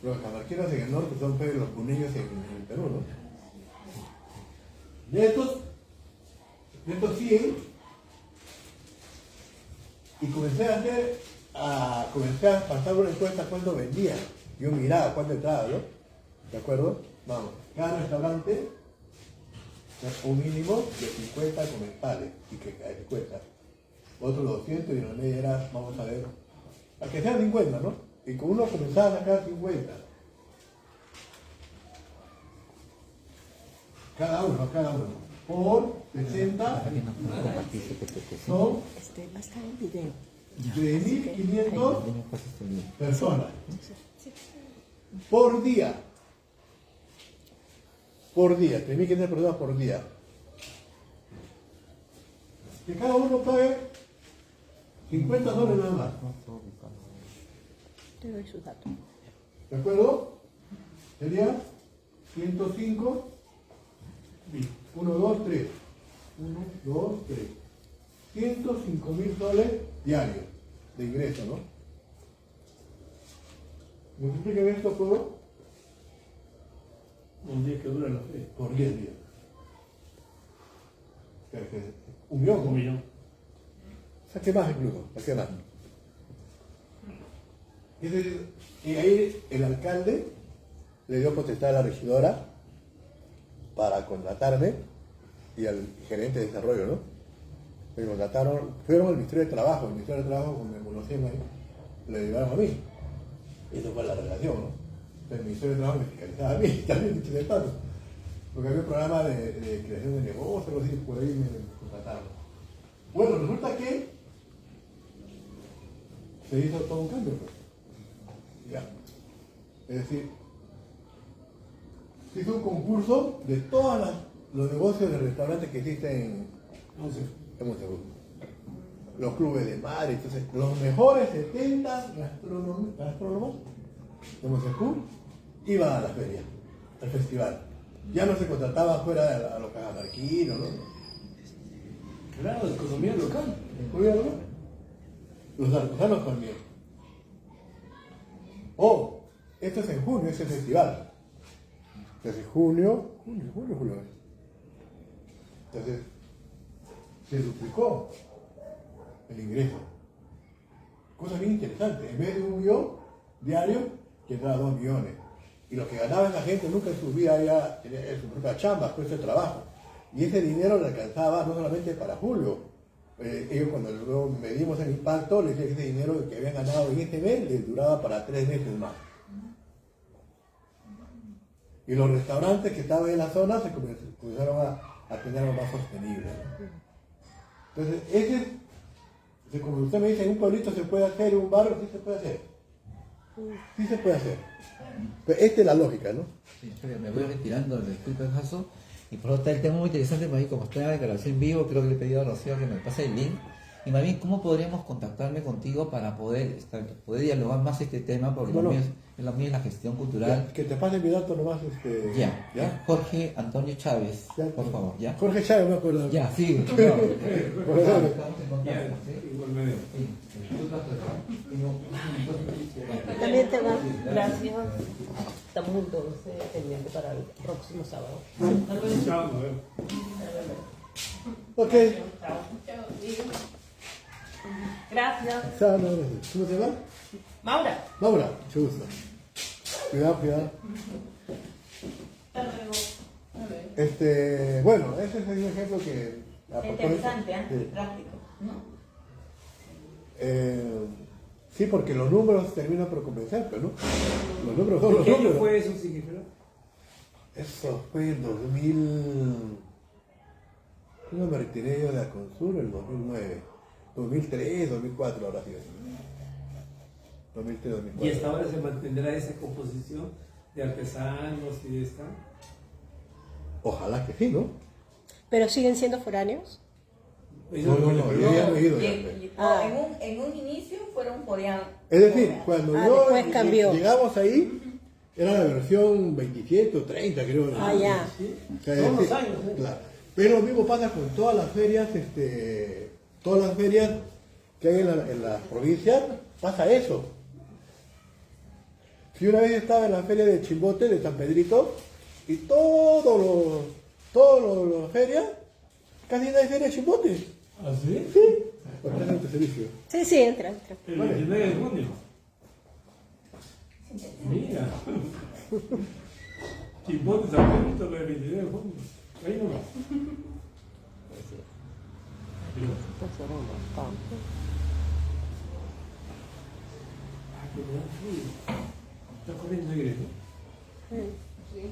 Los cajamarquinos en el norte son pues, los puneños en Perú, ¿no? De estos 100, y comencé a pasar una encuesta cuánto vendía. Yo miraba cuánto entraba, ¿no? ¿De acuerdo? Vamos, cada restaurante un mínimo de 50 comensales y que cuesta. Otros 200 y la media era, vamos a ver, a que sean 50, ¿no? Y con uno comenzaba a sacar 50. Cada uno. Por 60 son Va a estar en video. 3.500 personas. Por día. 3.500 personas por día. Que cada uno pague $50 nada más. Te doy sus datos. ¿De acuerdo? Sería 105. 1, 2, 3. 1, 2, 3. 105.000 soles diarios de ingreso, ¿no? Multipliquen esto por Un día que dura la feria. 10 días. Un millón. Un millón. Saqué más incluso, saqué más. Y ahí el alcalde le dio potestad a la regidora para contratarme y al gerente de desarrollo, ¿no? Me contrataron, fueron al Ministerio de Trabajo, el Ministerio de Trabajo, cuando me conocían ahí, le llevaron a mí. Y eso fue la relación, ¿no? El Ministerio de Trabajo me fiscalizaba a mí, también de tanto. Porque había un programa de creación de negocios, algo así, por ahí me contrataron. Bueno, resulta que se hizo todo un cambio, pues. Ya. Es decir, se hizo un concurso de todos los negocios de restaurantes que existen en Montefú. Los clubes de mar, entonces los mejores 70 gastrónomos de Montefú iban a la feria, al festival. Ya no se contrataba fuera a los cajamarquinos, ¿no? Claro, economía local. ¿no? Los artesanos también. Oh, esto es en junio, es el festival. Entonces julio. Entonces se duplicó el ingreso. Cosa bien interesante. En vez de 1 millón diario, llegaba a 2 millones. Y lo que ganaba la gente nunca en su vida ya tenía su propia chamba, puesto de trabajo. Y ese dinero le alcanzaba no solamente para julio. Ellos cuando luego medimos el impacto, les decía que ese dinero que habían ganado en este mes les duraba para 3 meses más. Y los restaurantes que estaban en la zona se comenzaron a tener algo más sostenible, ¿no? Entonces, Entonces, como usted me dice, en un pueblito se puede hacer, en un barrio sí se puede hacer. Sí se puede hacer. Pero esta es la lógica, ¿no? Sí, espera, me voy retirando, disculpe el caso. Y por otro lado, el tema muy interesante, más bien como está en la declaración en vivo, creo que le he pedido a Rocío que me pase el link. Y más bien, ¿cómo podríamos contactarme contigo para poder dialogar más este tema? Porque Bueno, lo mío es la gestión cultural. Que te pase mi dato nomás. Ya, ¿Ya? Jorge Antonio Chávez, Ya. por favor, ¿ya? Jorge Chávez, me acuerdo. Ya, sí. No, Bueno, estamos en contacto, ¿sí? Igual me veo. Sí, disculpa, pero tengo- También te va. Gracias. Estamos entonces pendientes para el próximo sábado. Chao, nos vemos. Ok. Gracias. Chao, no, gracias. ¿Cómo se llama? Maura. Laura, mucho gusto. Cuidado, cuidado. Hasta luego. Bueno, ese es un ejemplo que... Interesante, ¿eh? Sí. Práctico, ¿no? Sí, porque los números terminan por convencer, pero ¿no? Los números son los ¿Qué año números. fue eso, Sigifredo? Eso fue en 2000... Yo me retiré yo de Aconsur en el 2009. 2003, 2004 ahora sí. 2003, 2004. ¿Y hasta ahora se mantendrá esa composición de artesanos y de esta? Ojalá que sí, ¿no? ¿Pero siguen siendo foráneos? No, yo ya no he ido. Y- Ya, y- Ah. en un inicio fueron coreanos. Es decir, cuando después cambió. llegamos ahí, era la versión 27 o 30, creo. Ah, ya. O sea, Todos los sí, años, ¿eh? claro. Pero lo mismo pasa con todas las ferias, todas las ferias que hay en la provincia, pasa eso. Si una vez estaba en la feria de Chimbote, de San Pedrito, y todas las ferias, casi no hay feria de Chimbote. ¿Ah, sí? Sí. Porque es el servicio. Sí, sí, entra. El 29 de junio. Mira. Chimbote San Pedrito, el 29 de junio. Ahí nomás. Ah, que me da frío. Está corriendo aire, ¿no? Sí.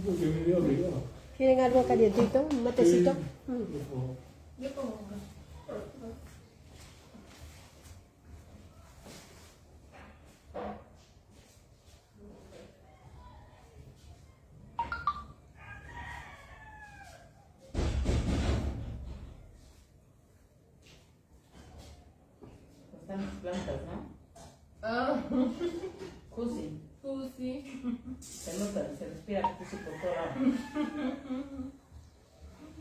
Porque me veo obligado. ¿Quieren algo calientito? ¿Un matecito? Sí, por favor. Yo como están las plantas, ¿no? Ah, Cusi. sí. Se nota, se respira cusi por todo lado.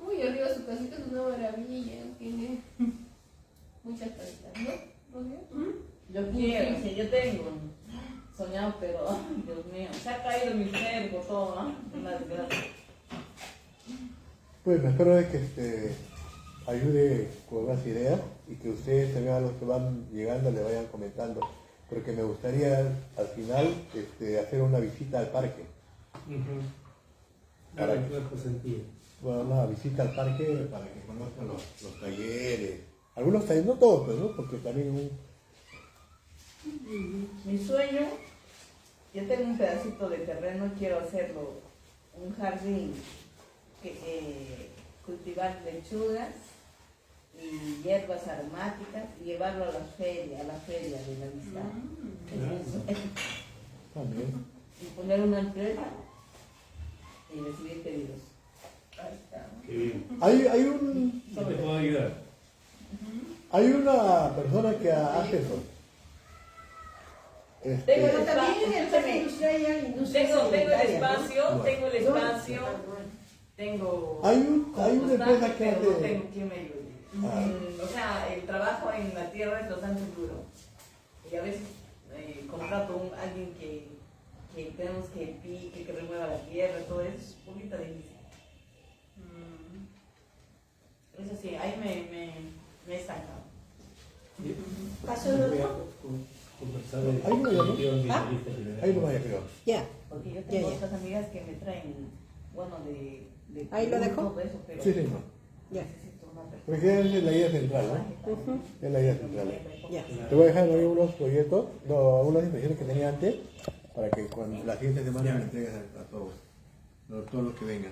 Uy, arriba su casita es una maravilla. Tiene muchas casitas, ¿no? ¿No veo? Yo quiero, sí, yo tengo soñado, pero, ay, Dios mío, se ha caído mi cerco, todo, ¿no? Una desgracia. Pues me espero de que ayude con las ideas y que ustedes también a los que van llegando le vayan comentando. Porque me gustaría al final hacer una visita al parque. Para que pueda sentir. Bueno, una visita al parque para que conozcan los talleres. Algunos talleres, no todos, pero ¿no? Porque también Mi sueño, yo tengo un pedacito de terreno, quiero hacerlo un jardín, cultivar lechugas y hierbas aromáticas y llevarlo a la feria de la amistad. también. Y poner una empresa y recibir pedidos. Qué bien. Hay Te puedo ayudar. una persona que hace eso. Tengo el También en el parque espacio, industrial hay industria tengo el sanitaria, espacio, ¿no? tengo el espacio, tengo Hay una empresa que pero no hace... tengo quien me ayude. Ah. O sea, el trabajo en la tierra es bastante duro. Y a veces contrato a alguien que tenemos que pique, que remueva la tierra, todo eso es un poquito difícil. Eso sí, ahí me he estancado. ¿Paso el Voy a otro? conversar de Ahí no, ¿no? Ahí no vaya, creo. Ya. Porque yo tengo Ya. otras amigas que me traen, bueno, de ¿Ahí lo dejó? todo eso, pero Sí, sí, no. Ya. necesito una persona. Porque es la idea central, ¿no? Ujú. Es la idea central. Ya. Te voy a dejar ahí unos proyectos, unas impresiones que tenía antes, para que cuando la siguiente semana me entregues a todos los que vengan.